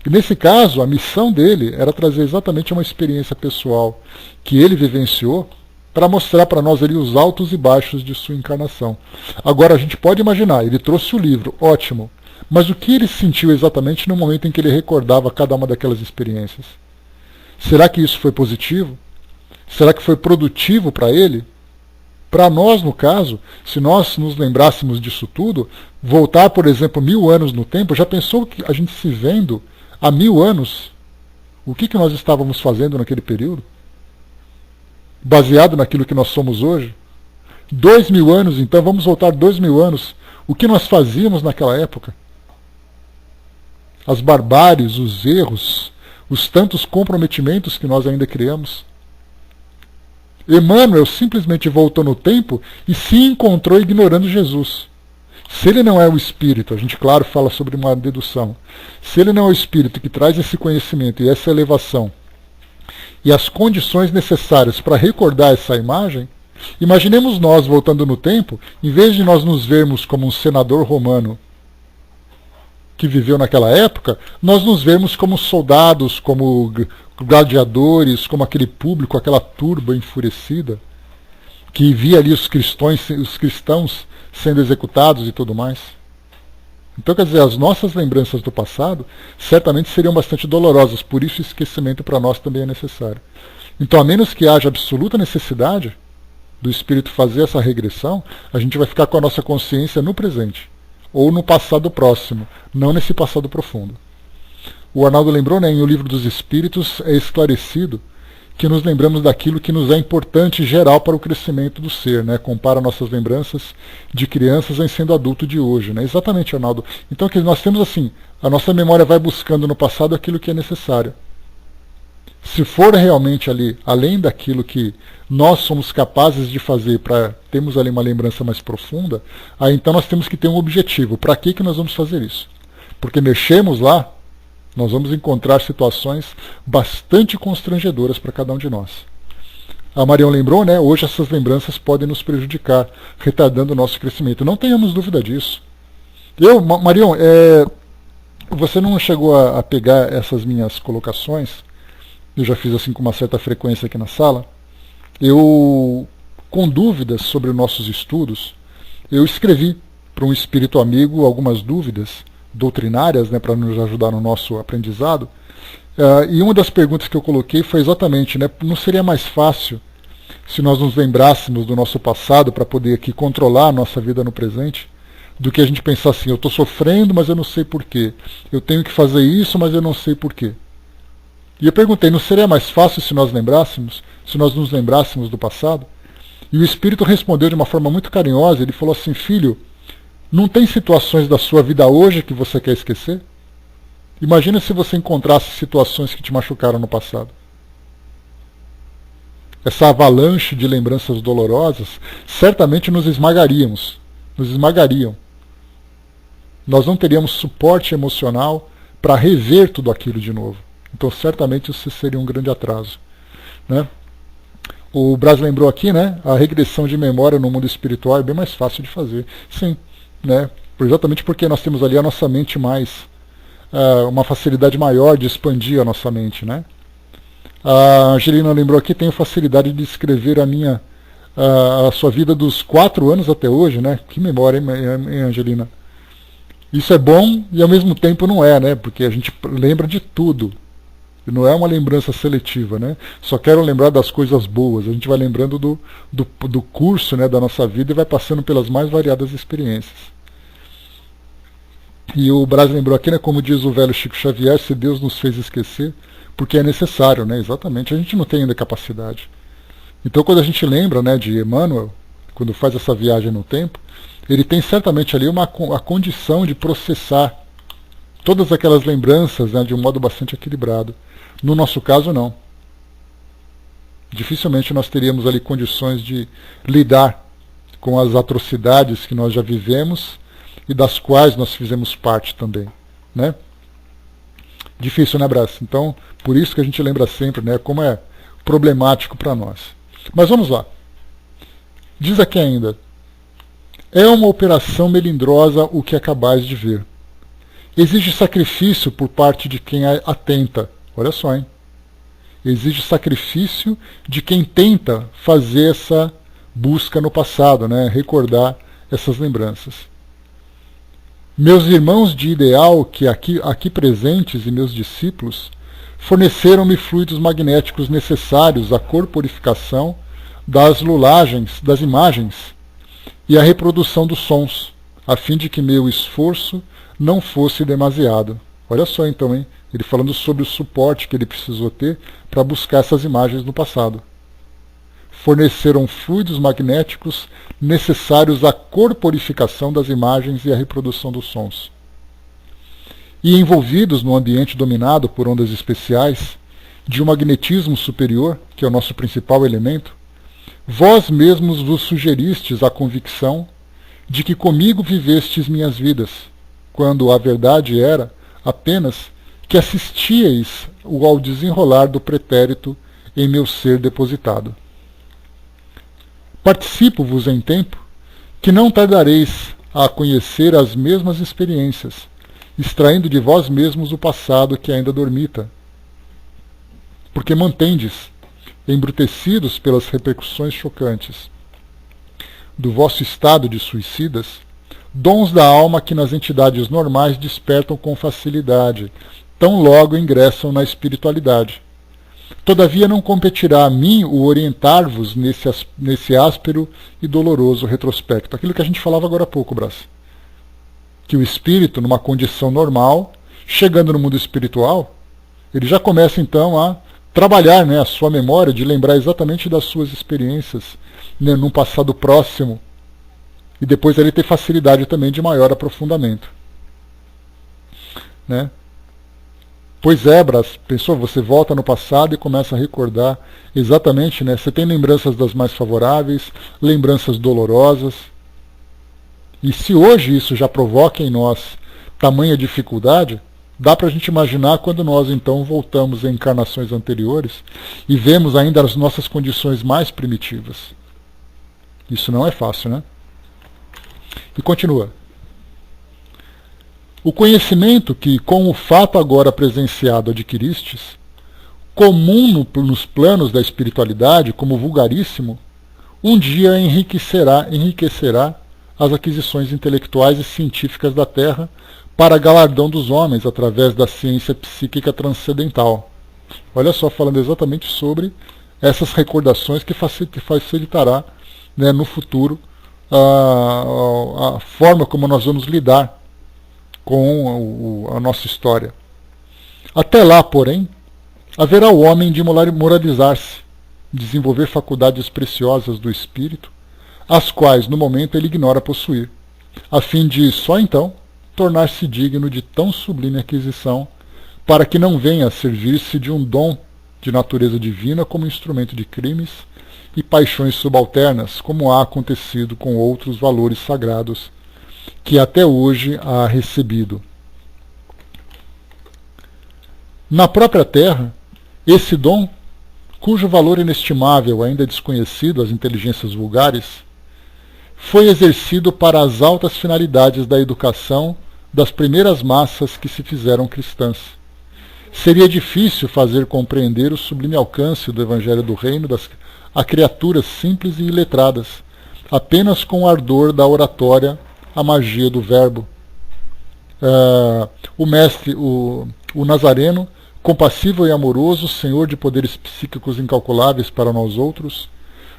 E nesse caso, a missão dele era trazer exatamente uma experiência pessoal que ele vivenciou para mostrar para nós ali os altos e baixos de sua encarnação. Agora, a gente pode imaginar, ele trouxe o livro, ótimo, mas o que ele sentiu exatamente no momento em que ele recordava cada uma daquelas experiências? Será que isso foi positivo? Será que foi produtivo para ele? Para nós, no caso, se nós nos lembrássemos disso tudo, voltar, por exemplo, 1.000 anos no tempo, já pensou que a gente se vendo há 1.000 anos, o que nós estávamos fazendo naquele período? Baseado naquilo que nós somos hoje? 2.000 anos, então, vamos voltar 2.000 anos. O que nós fazíamos naquela época? As barbáries, os erros, os tantos comprometimentos que nós ainda criamos. Emmanuel simplesmente voltou no tempo e se encontrou ignorando Jesus. Se ele não é o espírito, a gente, claro, fala sobre uma dedução. Se ele não é o espírito que traz esse conhecimento e essa elevação e as condições necessárias para recordar essa imagem, imaginemos nós voltando no tempo, em vez de nós nos vermos como um senador romano que viveu naquela época, nós nos vemos como soldados, como gladiadores, como aquele público, aquela turba enfurecida, que via ali os cristãos sendo executados e tudo mais. Então, quer dizer, as nossas lembranças do passado certamente seriam bastante dolorosas, por isso o esquecimento para nós também é necessário. Então, a menos que haja absoluta necessidade do espírito fazer essa regressão, a gente vai ficar com a nossa consciência no presente, ou no passado próximo, não nesse passado profundo. O Arnaldo lembrou, né, em O Livro dos Espíritos é esclarecido que nos lembramos daquilo que nos é importante em geral para o crescimento do ser, né? Compara nossas lembranças de crianças em sendo adulto de hoje, né? Exatamente, Arnaldo. Então que nós temos assim, a nossa memória vai buscando no passado aquilo que é necessário. Se for realmente ali, além daquilo que nós somos capazes de fazer para termos ali uma lembrança mais profunda, aí então nós temos que ter um objetivo. Para que nós vamos fazer isso? Porque mexemos lá, nós vamos encontrar situações bastante constrangedoras para cada um de nós. A Marion lembrou, né? Hoje essas lembranças podem nos prejudicar, retardando o nosso crescimento. Não tenhamos dúvida disso. Marion, você não chegou a pegar essas minhas colocações? Eu já fiz assim com uma certa frequência aqui na sala. Eu, com dúvidas sobre nossos estudos, eu escrevi para um espírito amigo algumas dúvidas doutrinárias, né, para nos ajudar no nosso aprendizado. E uma das perguntas que eu coloquei foi exatamente, né, não seria mais fácil se nós nos lembrássemos do nosso passado para poder aqui controlar a nossa vida no presente, do que a gente pensar assim, eu estou sofrendo, mas eu não sei porquê. Eu tenho que fazer isso, mas eu não sei porquê. E eu perguntei, não seria mais fácil se nós nos lembrássemos do passado? E o Espírito respondeu de uma forma muito carinhosa, ele falou assim, filho, não tem situações da sua vida hoje que você quer esquecer? Imagina se você encontrasse situações que te machucaram no passado. Essa avalanche de lembranças dolorosas certamente nos esmagariam. Nós não teríamos suporte emocional para rever tudo aquilo de novo. Então certamente isso seria um grande atraso, né? O Braz lembrou aqui, né? A regressão de memória no mundo espiritual é bem mais fácil de fazer. Sim, né? Exatamente porque nós temos ali a nossa mente mais, uma facilidade maior de expandir a nossa mente, né? A Angelina lembrou aqui, tenho facilidade de escrever a sua vida dos 4 anos até hoje, né? Que memória, hein, Angelina? Isso é bom e ao mesmo tempo não é, né? Porque a gente lembra de tudo. Não é uma lembrança seletiva, né? Só quero lembrar das coisas boas. A gente vai lembrando do curso, né, da nossa vida e vai passando pelas mais variadas experiências. E o Braz lembrou aqui, né, como diz o velho Chico Xavier, se Deus nos fez esquecer, porque é necessário, né? Exatamente. A gente não tem ainda capacidade. Então quando a gente lembra, né, de Emmanuel, quando faz essa viagem no tempo, ele tem certamente ali a condição de processar todas aquelas lembranças, né, de um modo bastante equilibrado. No nosso caso, não. Dificilmente nós teríamos ali condições de lidar com as atrocidades que nós já vivemos e das quais nós fizemos parte também, né? Difícil, né, Brás? Então, por isso que a gente lembra sempre, né, como é problemático para nós. Mas vamos lá. Diz aqui ainda, é uma operação melindrosa o que acabais de ver. Exige sacrifício por parte de quem atenta. Olha só, hein? Exige sacrifício de quem tenta fazer essa busca no passado, né? Recordar essas lembranças. Meus irmãos de ideal, que aqui presentes, e meus discípulos, forneceram-me fluidos magnéticos necessários à corporificação das lulagens, das imagens, e à reprodução dos sons, a fim de que meu esforço não fosse demasiado. Olha só então, hein? Ele falando sobre o suporte que ele precisou ter para buscar essas imagens no passado. Forneceram fluidos magnéticos necessários à corporificação das imagens e à reprodução dos sons. E envolvidos no ambiente dominado por ondas especiais, de um magnetismo superior, que é o nosso principal elemento, vós mesmos vos sugeristes a convicção de que comigo vivestes minhas vidas, quando a verdade era apenas que assistíeis ao desenrolar do pretérito em meu ser depositado. Participo-vos em tempo que não tardareis a conhecer as mesmas experiências, extraindo de vós mesmos o passado que ainda dormita, porque mantendes, embrutecidos pelas repercussões chocantes do vosso estado de suicidas, dons da alma que nas entidades normais despertam com facilidade, tão logo ingressam na espiritualidade. Todavia não competirá a mim o orientar-vos nesse áspero e doloroso retrospecto. Aquilo que a gente falava agora há pouco, Brás. Que o espírito, numa condição normal, chegando no mundo espiritual, ele já começa então a trabalhar, né, a sua memória, de lembrar exatamente das suas experiências, né, num passado próximo, e depois ele ter facilidade também de maior aprofundamento. Né? Pois é, Brás, pensou, você volta no passado e começa a recordar exatamente, né, você tem lembranças das mais favoráveis, lembranças dolorosas, e se hoje isso já provoca em nós tamanha dificuldade, dá para a gente imaginar quando nós então voltamos em encarnações anteriores e vemos ainda as nossas condições mais primitivas. Isso não é fácil, né? E continua. O conhecimento que, com o fato agora presenciado adquiristes, comum nos planos da espiritualidade, como vulgaríssimo, um dia enriquecerá as aquisições intelectuais e científicas da Terra para galardão dos homens através da ciência psíquica transcendental. Olha só, falando exatamente sobre essas recordações que facilitará, né, no futuro a forma como nós vamos lidar com a nossa história. Até lá, porém, haverá o homem de moralizar-se, desenvolver faculdades preciosas do espírito, as quais no momento ele ignora possuir, a fim de, só então, tornar-se digno de tão sublime aquisição, para que não venha a servir-se de um dom de natureza divina como instrumento de crimes e paixões subalternas, como há acontecido com outros valores sagrados que até hoje há recebido. Na própria Terra, esse dom, cujo valor inestimável ainda é desconhecido às inteligências vulgares, foi exercido para as altas finalidades da educação das primeiras massas que se fizeram cristãs. Seria difícil fazer compreender o sublime alcance do Evangelho do Reino a criaturas simples e iletradas, apenas com o ardor da oratória, a magia do verbo. O mestre, o Nazareno, compassivo e amoroso, senhor de poderes psíquicos incalculáveis para nós outros,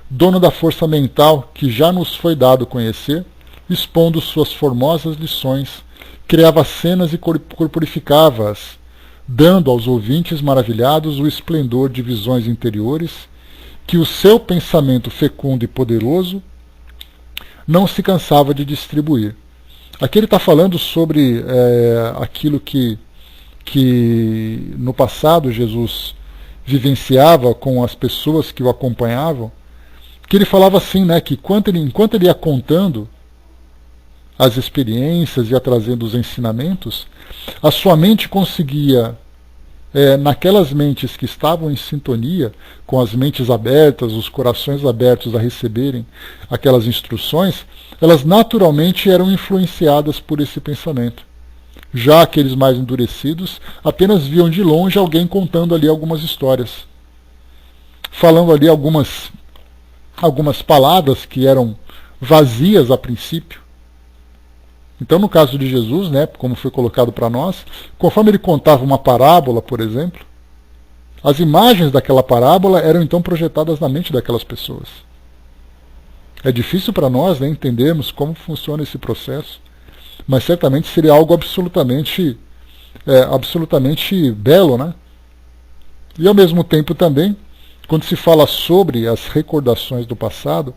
dono da força mental que já nos foi dado conhecer, expondo suas formosas lições, criava cenas e corporificava-as, dando aos ouvintes maravilhados o esplendor de visões interiores que o seu pensamento fecundo e poderoso não se cansava de distribuir. Aqui ele está falando sobre aquilo que no passado Jesus vivenciava com as pessoas que o acompanhavam, que ele falava assim, né, que enquanto ele ia contando as experiências e ia trazendo os ensinamentos, a sua mente conseguia, naquelas mentes que estavam em sintonia, com as mentes abertas, os corações abertos a receberem aquelas instruções, elas naturalmente eram influenciadas por esse pensamento. Já aqueles mais endurecidos apenas viam de longe alguém contando ali algumas histórias, falando ali algumas palavras que eram vazias a princípio. Então, no caso de Jesus, né, como foi colocado para nós, conforme ele contava uma parábola, por exemplo, as imagens daquela parábola eram então projetadas na mente daquelas pessoas. É difícil para nós, né, entendermos como funciona esse processo, mas certamente seria algo absolutamente belo, né? E ao mesmo tempo também, quando se fala sobre as recordações do passado,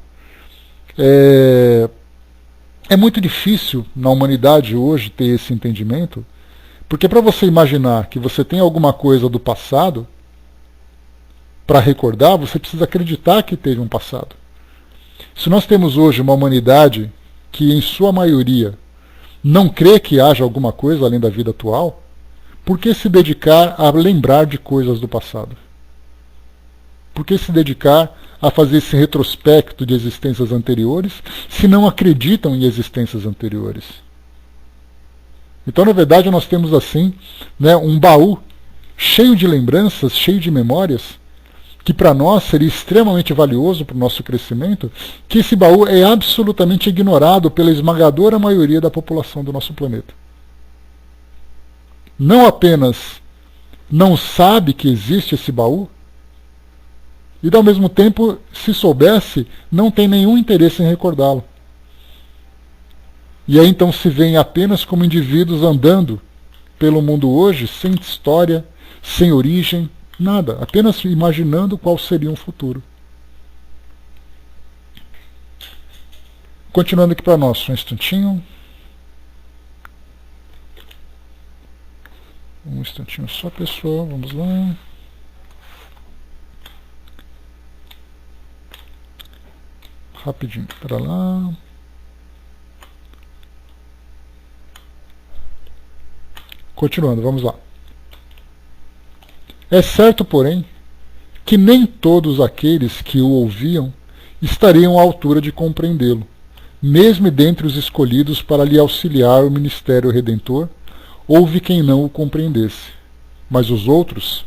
é muito difícil na humanidade hoje ter esse entendimento, porque para você imaginar que você tem alguma coisa do passado, para recordar, você precisa acreditar que teve um passado. Se nós temos hoje uma humanidade que em sua maioria não crê que haja alguma coisa além da vida atual, por que se dedicar a lembrar de coisas do passado? Por que se dedicar a fazer esse retrospecto de existências anteriores, se não acreditam em existências anteriores? Então, na verdade, nós temos assim, né, um baú cheio de lembranças, cheio de memórias, que para nós seria extremamente valioso para o nosso crescimento, que esse baú é absolutamente ignorado pela esmagadora maioria da população do nosso planeta. Não apenas não sabe que existe esse baú, e ao mesmo tempo, se soubesse, não tem nenhum interesse em recordá-lo. E aí então se veem apenas como indivíduos andando pelo mundo hoje, sem história, sem origem, nada, apenas imaginando qual seria um futuro. Continuando aqui para nós, só um instantinho. Um instantinho só, pessoal, vamos lá. Rapidinho, para lá. Continuando, vamos lá. É certo, porém, que nem todos aqueles que o ouviam estariam à altura de compreendê-lo, mesmo dentre os escolhidos para lhe auxiliar o ministério redentor, houve quem não o compreendesse. Mas os outros,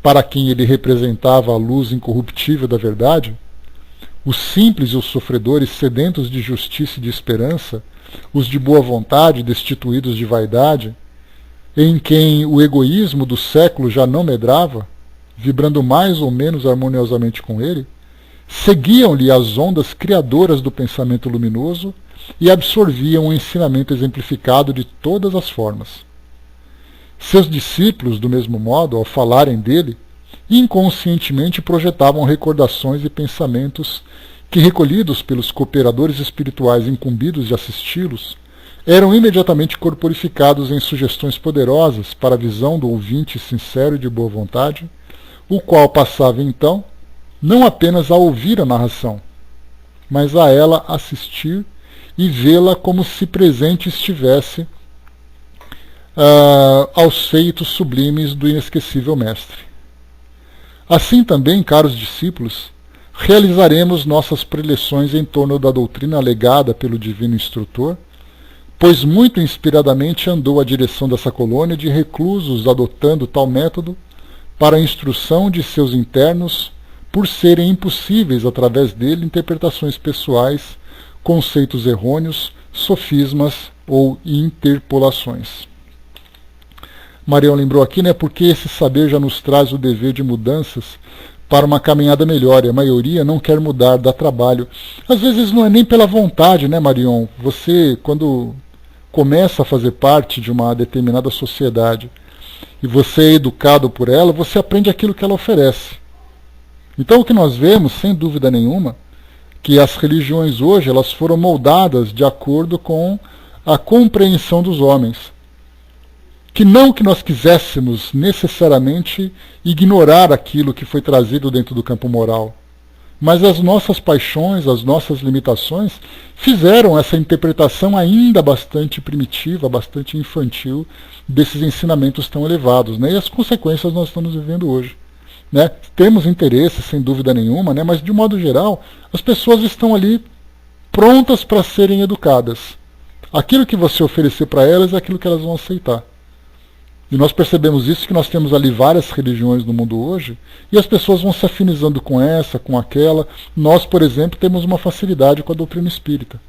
para quem ele representava a luz incorruptível da verdade, os simples e os sofredores sedentos de justiça e de esperança, os de boa vontade, destituídos de vaidade, em quem o egoísmo do século já não medrava, vibrando mais ou menos harmoniosamente com ele, seguiam-lhe as ondas criadoras do pensamento luminoso e absorviam o ensinamento exemplificado de todas as formas. Seus discípulos, do mesmo modo, ao falarem dele, inconscientemente projetavam recordações e pensamentos que, recolhidos pelos cooperadores espirituais incumbidos de assisti-los, eram imediatamente corporificados em sugestões poderosas para a visão do ouvinte sincero e de boa vontade, o qual passava então não apenas a ouvir a narração, mas a ela assistir e vê-la como se presente estivesse aos feitos sublimes do inesquecível Mestre. Assim também, caros discípulos, realizaremos nossas preleções em torno da doutrina legada pelo Divino Instrutor, pois muito inspiradamente andou a direção dessa colônia de reclusos adotando tal método para a instrução de seus internos, por serem impossíveis através dele interpretações pessoais, conceitos errôneos, sofismas ou interpolações. Marião lembrou aqui, né, porque esse saber já nos traz o dever de mudanças para uma caminhada melhor, e a maioria não quer mudar, dá trabalho. Às vezes não é nem pela vontade, né, Marion? Você, quando começa a fazer parte de uma determinada sociedade e você é educado por ela, você aprende aquilo que ela oferece. Então o que nós vemos, sem dúvida nenhuma, que as religiões hoje elas foram moldadas de acordo com a compreensão dos homens. Que não que nós quiséssemos necessariamente ignorar aquilo que foi trazido dentro do campo moral, mas as nossas paixões, as nossas limitações, fizeram essa interpretação ainda bastante primitiva, bastante infantil, desses ensinamentos tão elevados, né? E as consequências nós estamos vivendo hoje. Né? Temos interesse, sem dúvida nenhuma, né? Mas de modo geral, as pessoas estão ali prontas para serem educadas. Aquilo que você oferecer para elas é aquilo que elas vão aceitar. E nós percebemos isso, que nós temos ali várias religiões no mundo hoje, e as pessoas vão se afinizando com essa, com aquela. Nós, por exemplo, temos uma facilidade com a doutrina espírita,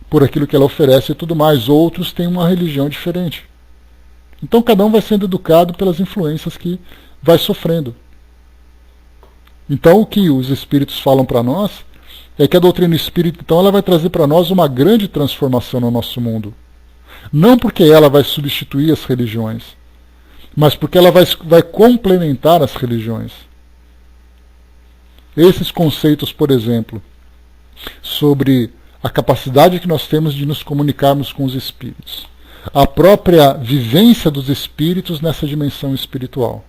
por aquilo que ela oferece e tudo mais. Outros têm uma religião diferente. Então cada um vai sendo educado pelas influências que vai sofrendo. Então o que os espíritos falam para nós é que a doutrina espírita, então, ela vai trazer para nós uma grande transformação no nosso mundo. Não porque ela vai substituir as religiões, mas porque ela vai complementar as religiões. Esses conceitos, por exemplo, sobre a capacidade que nós temos de nos comunicarmos com os espíritos, a própria vivência dos espíritos nessa dimensão espiritual,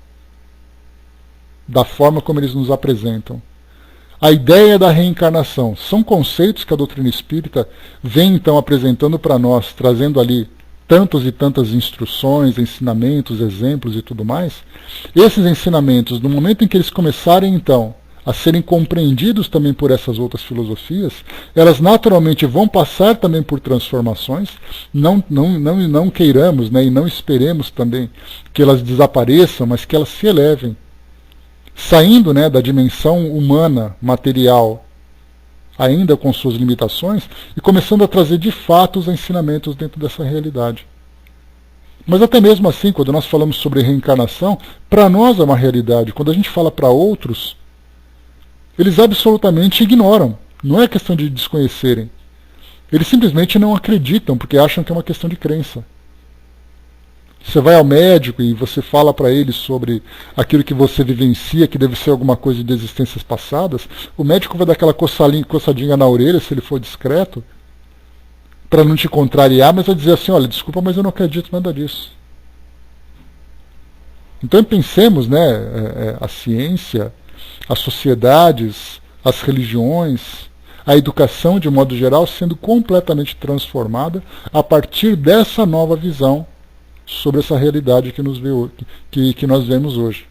da forma como eles nos apresentam, a ideia da reencarnação. São conceitos que a doutrina espírita vem então apresentando para nós, trazendo ali tantas e tantas instruções, ensinamentos, exemplos e tudo mais. Esses ensinamentos, no momento em que eles começarem então a serem compreendidos também por essas outras filosofias, elas naturalmente vão passar também por transformações. Não queiramos, né, e não esperemos também que elas desapareçam, mas que elas se elevem, saindo, né, da dimensão humana, material, ainda com suas limitações, e começando a trazer de fato os ensinamentos dentro dessa realidade. Mas até mesmo assim, quando nós falamos sobre reencarnação, para nós é uma realidade. Quando a gente fala para outros, eles absolutamente ignoram. Não é questão de desconhecerem. Eles simplesmente não acreditam, porque acham que é uma questão de crença. Você vai ao médico e você fala para ele sobre aquilo que você vivencia, que deve ser alguma coisa de existências passadas, o médico vai dar aquela coçadinha na orelha, se ele for discreto, para não te contrariar, mas vai dizer assim, olha, desculpa, mas eu não acredito nada disso. Então pensemos, né, a ciência, as sociedades, as religiões, a educação de modo geral sendo completamente transformada a partir dessa nova visão sobre essa realidade que nós vemos hoje.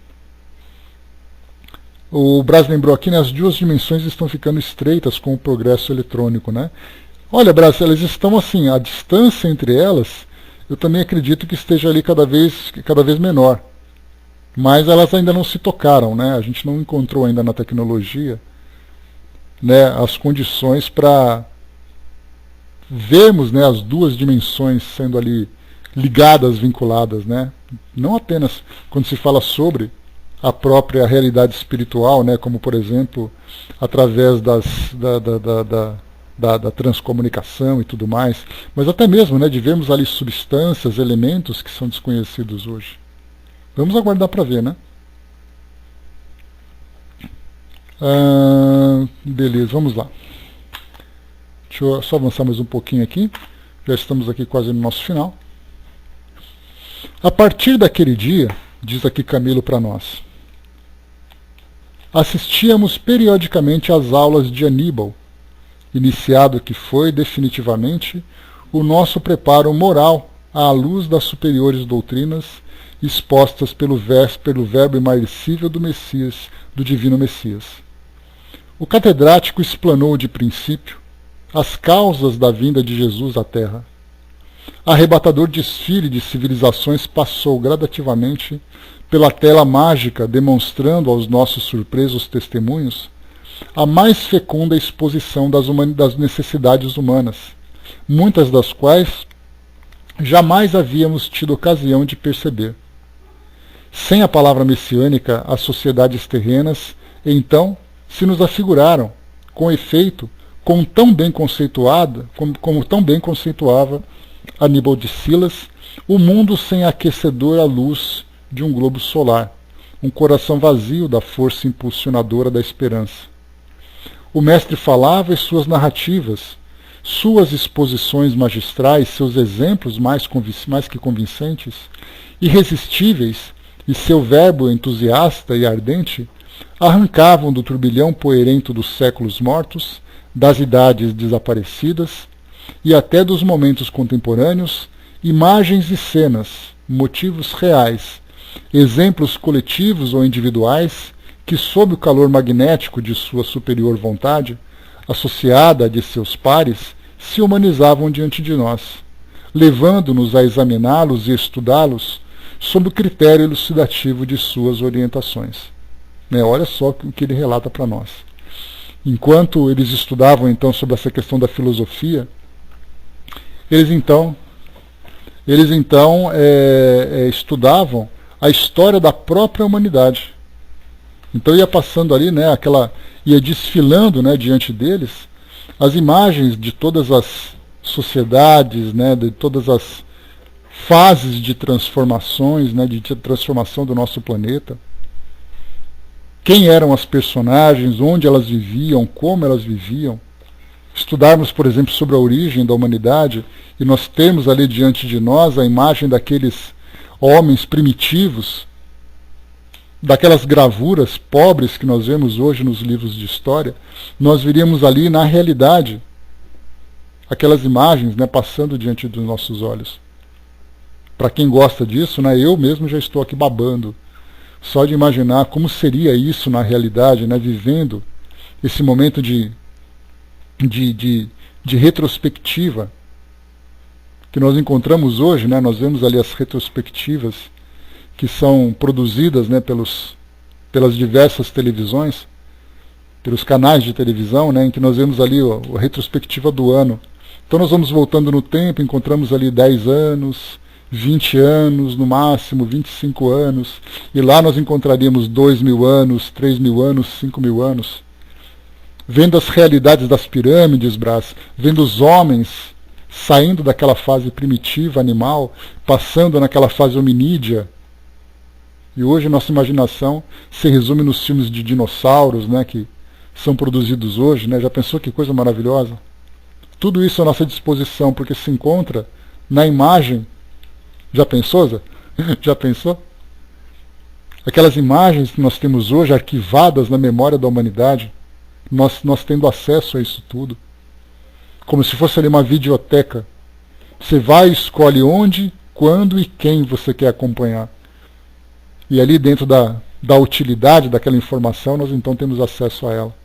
O Braz lembrou aqui, né, as duas dimensões estão ficando estreitas com o progresso eletrônico, né? Olha, Braz, elas estão assim, a distância entre elas, eu também acredito que esteja ali cada vez menor. Mas elas ainda não se tocaram, né? A gente não encontrou ainda na tecnologia, né, as condições para vermos, né, as duas dimensões sendo ali ligadas, vinculadas, né? Não apenas quando se fala sobre a própria realidade espiritual, né, como por exemplo através da transcomunicação e tudo mais, mas até mesmo, né, de vermos ali substâncias, elementos que são desconhecidos hoje. Vamos aguardar para ver, né? Beleza, vamos lá. Deixa eu só avançar mais um pouquinho aqui. Já estamos aqui quase no nosso final. A partir daquele dia, diz aqui Camilo para nós, assistíamos periodicamente às aulas de Aníbal, iniciado que foi definitivamente o nosso preparo moral à luz das superiores doutrinas expostas pelo verbo imarcessível do Messias, do divino Messias. O catedrático explanou de princípio as causas da vinda de Jesus à Terra. Arrebatador desfile de civilizações passou gradativamente pela tela mágica, demonstrando aos nossos surpresos testemunhos a mais fecunda exposição das necessidades humanas, muitas das quais jamais havíamos tido ocasião de perceber. Sem a palavra messiânica, as sociedades terrenas, então, se nos afiguraram, com efeito, como tão bem conceituava Aníbal de Silas, o mundo sem a aquecedora luz de um globo solar, um coração vazio da força impulsionadora da esperança. O mestre falava e suas narrativas, suas exposições magistrais, seus exemplos mais que convincentes, irresistíveis, e seu verbo entusiasta e ardente, arrancavam do turbilhão poerento dos séculos mortos, das idades desaparecidas, e até dos momentos contemporâneos, imagens e cenas, motivos reais, exemplos coletivos ou individuais, que sob o calor magnético de sua superior vontade, associada à de seus pares, se humanizavam diante de nós, levando-nos a examiná-los e estudá-los sob o critério elucidativo de suas orientações. Olha só o que ele relata para nós. Enquanto eles estudavam então sobre essa questão da filosofia, eles então estudavam a história da própria humanidade. Então ia passando ali, né, ia desfilando, né, diante deles as imagens de todas as sociedades, né, de todas as fases de transformações, né, de transformação do nosso planeta. Quem eram as personagens, onde elas viviam, como elas viviam. Estudarmos, por exemplo, sobre a origem da humanidade e nós temos ali diante de nós a imagem daqueles homens primitivos daquelas gravuras pobres que nós vemos hoje nos livros de história, nós veríamos ali na realidade aquelas imagens, né, passando diante dos nossos olhos. Para quem gosta disso, né, eu mesmo já estou aqui babando, só de imaginar como seria isso na realidade, né, vivendo esse momento de retrospectiva que nós encontramos hoje, né, nós vemos ali as retrospectivas que são produzidas, né, pelas diversas televisões, pelos canais de televisão, né, em que nós vemos ali a retrospectiva do ano. Então nós vamos voltando no tempo, encontramos ali 10 anos, 20 anos, no máximo 25 anos, e lá nós encontraríamos 2.000 anos, 3.000 anos, 5.000 anos. Vendo as realidades das pirâmides, Brás, vendo os homens saindo daquela fase primitiva, animal, passando naquela fase hominídea. E hoje nossa imaginação se resume nos filmes de dinossauros, né, que são produzidos hoje, né? Já pensou que coisa maravilhosa? Tudo isso à nossa disposição, porque se encontra na imagem. Já pensou, Zé? Já pensou? Aquelas imagens que nós temos hoje arquivadas na memória da humanidade, nós tendo acesso a isso tudo, como se fosse ali uma videoteca. Você vai e escolhe onde, quando e quem você quer acompanhar. E ali dentro da utilidade daquela informação, nós então temos acesso a ela.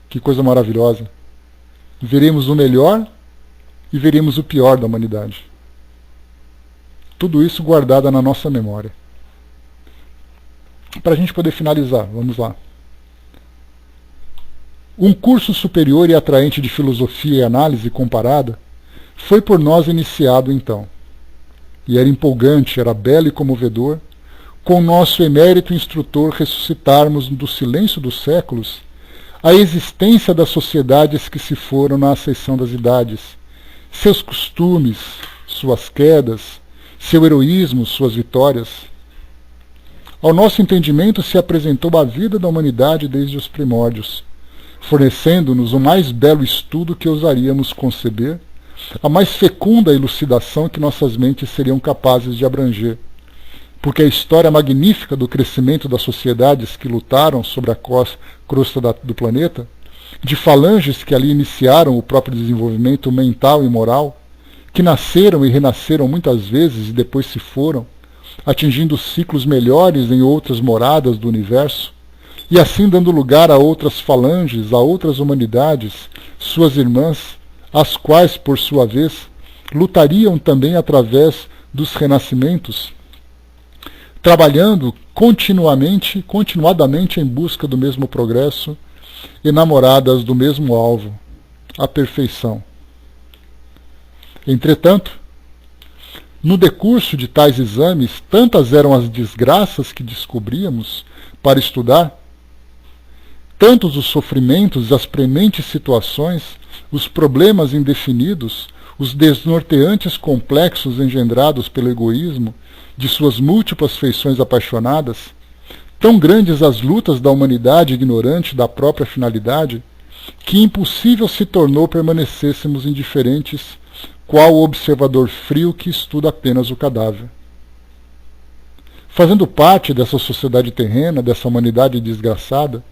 Que coisa maravilhosa. Veremos o melhor e veremos o pior da humanidade. Tudo isso guardado na nossa memória. Para a gente poder finalizar, vamos lá. Um curso superior e atraente de filosofia e análise comparada foi por nós iniciado então. E era empolgante, era belo e comovedor, com nosso emérito instrutor ressuscitarmos do silêncio dos séculos a existência das sociedades que se foram na ascensão das idades, seus costumes, suas quedas, seu heroísmo, suas vitórias. Ao nosso entendimento se apresentou a vida da humanidade desde os primórdios, fornecendo-nos o mais belo estudo que ousaríamos conceber, a mais fecunda elucidação que nossas mentes seriam capazes de abranger, porque a história magnífica do crescimento das sociedades que lutaram sobre a crosta do planeta, de falanges que ali iniciaram o próprio desenvolvimento mental e moral, que nasceram e renasceram muitas vezes e depois se foram, atingindo ciclos melhores em outras moradas do universo, e assim dando lugar a outras falanges, a outras humanidades, suas irmãs, as quais, por sua vez, lutariam também através dos renascimentos, trabalhando continuadamente em busca do mesmo progresso, enamoradas do mesmo alvo, a perfeição. Entretanto, no decurso de tais exames, tantas eram as desgraças que descobríamos para estudar, tantos os sofrimentos, as prementes situações, os problemas indefinidos, os desnorteantes complexos engendrados pelo egoísmo de suas múltiplas feições apaixonadas, tão grandes as lutas da humanidade ignorante da própria finalidade, que impossível se tornou permanecêssemos indiferentes, qual o observador frio que estuda apenas o cadáver. Fazendo parte dessa sociedade terrena, dessa humanidade desgraçada,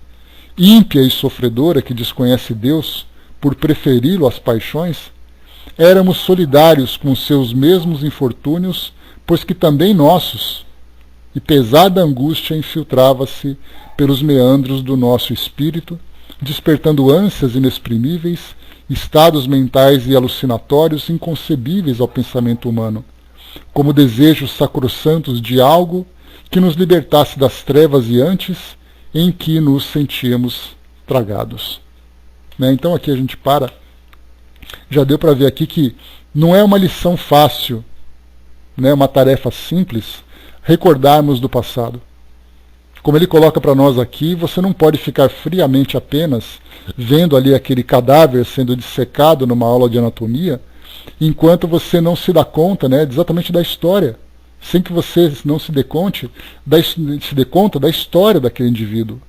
ímpia e sofredora que desconhece Deus por preferi-lo às paixões, éramos solidários com seus mesmos infortúnios, pois que também nossos, e pesada angústia infiltrava-se pelos meandros do nosso espírito, despertando ânsias inexprimíveis, estados mentais e alucinatórios inconcebíveis ao pensamento humano, como desejos sacrossantos de algo que nos libertasse das trevas e antes em que nos sentíamos tragados. Então aqui a gente para. Já deu para ver aqui que não é uma lição fácil, uma tarefa simples, recordarmos do passado. Como ele coloca para nós aqui, você não pode ficar friamente apenas vendo ali aquele cadáver sendo dissecado numa aula de anatomia, enquanto você não se dá conta exatamente da história, sem que você não se dê conta da história daquele indivíduo,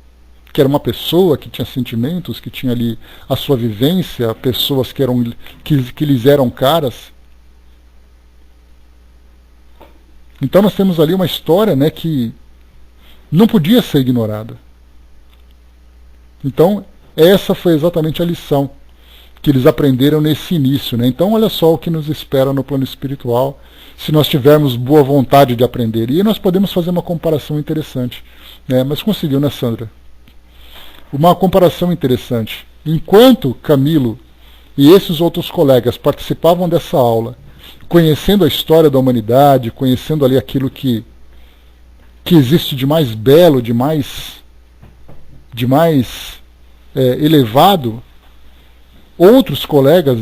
que era uma pessoa que tinha sentimentos, que tinha ali a sua vivência, pessoas que lhes eram caras. Então nós temos ali uma história que não podia ser ignorada. Então, essa foi exatamente a lição que eles aprenderam nesse início, né? Então, olha só o que nos espera no plano espiritual, se nós tivermos boa vontade de aprender. E nós podemos fazer uma comparação interessante, né? Mas conseguiu, né, Sandra? Uma comparação interessante. Enquanto Camilo e esses outros colegas participavam dessa aula, conhecendo a história da humanidade, conhecendo ali aquilo que existe de mais belo, de mais elevado, outros colegas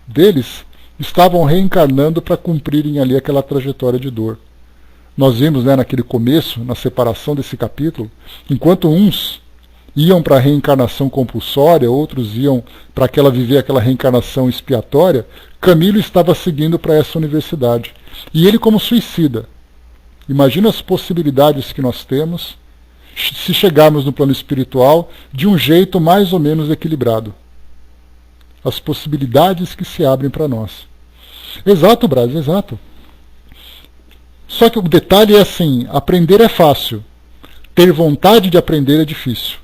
deles estavam reencarnando para cumprirem ali aquela trajetória de dor. Nós vimos, né, naquele começo, na separação desse capítulo, enquanto uns iam para a reencarnação compulsória, outros iam para viver aquela reencarnação expiatória, Camilo estava seguindo para essa universidade. E ele como suicida. Imagina as possibilidades que nós temos se chegarmos no plano espiritual de um jeito mais ou menos equilibrado. As possibilidades que se abrem para nós. Exato, Braz, exato. Só que o detalhe é assim, aprender é fácil, ter vontade de aprender é difícil.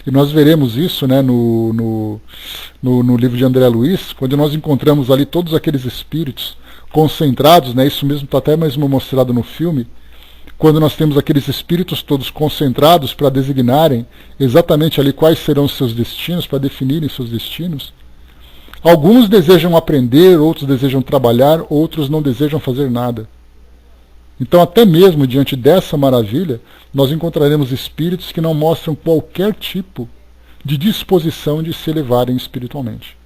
E nós veremos isso, né, no livro de André Luiz, quando nós encontramos ali todos aqueles espíritos concentrados, né, isso mesmo está até mesmo mostrado no filme, quando nós temos aqueles espíritos todos concentrados para designarem exatamente ali quais serão os seus destinos, para definirem seus destinos. Alguns desejam aprender, outros desejam trabalhar, outros não desejam fazer nada. Então, até mesmo diante dessa maravilha, nós encontraremos espíritos que não mostram qualquer tipo de disposição de se elevarem espiritualmente.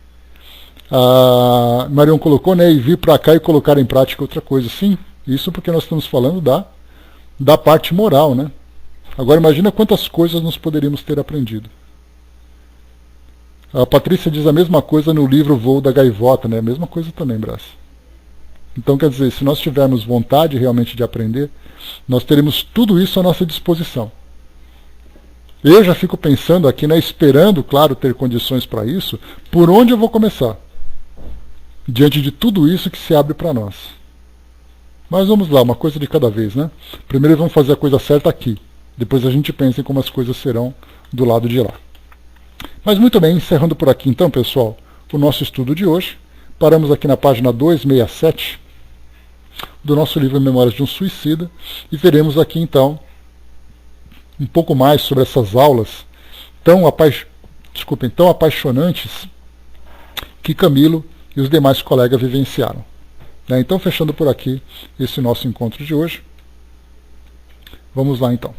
A Marion colocou, né, e vir para cá e colocar em prática outra coisa. Sim, isso porque nós estamos falando da parte moral, né? Agora imagina quantas coisas nós poderíamos ter aprendido. A Patrícia diz a mesma coisa no livro Voo da Gaivota, né? A mesma coisa também, Brás. Então, quer dizer, se nós tivermos vontade realmente de aprender, nós teremos tudo isso à nossa disposição. Eu já fico pensando aqui, né, esperando, claro, ter condições para isso, por onde eu vou começar? Diante de tudo isso que se abre para nós. Mas vamos lá, uma coisa de cada vez, né? Primeiro vamos fazer a coisa certa aqui. Depois a gente pensa em como as coisas serão do lado de lá. Mas muito bem, encerrando por aqui então, pessoal, o nosso estudo de hoje. Paramos aqui na página 267 do nosso livro Memórias de um Suicida e veremos aqui então um pouco mais sobre essas aulas tão apaixonantes que Camilo e os demais colegas vivenciaram. Então, fechando por aqui esse nosso encontro de hoje. Vamos lá então.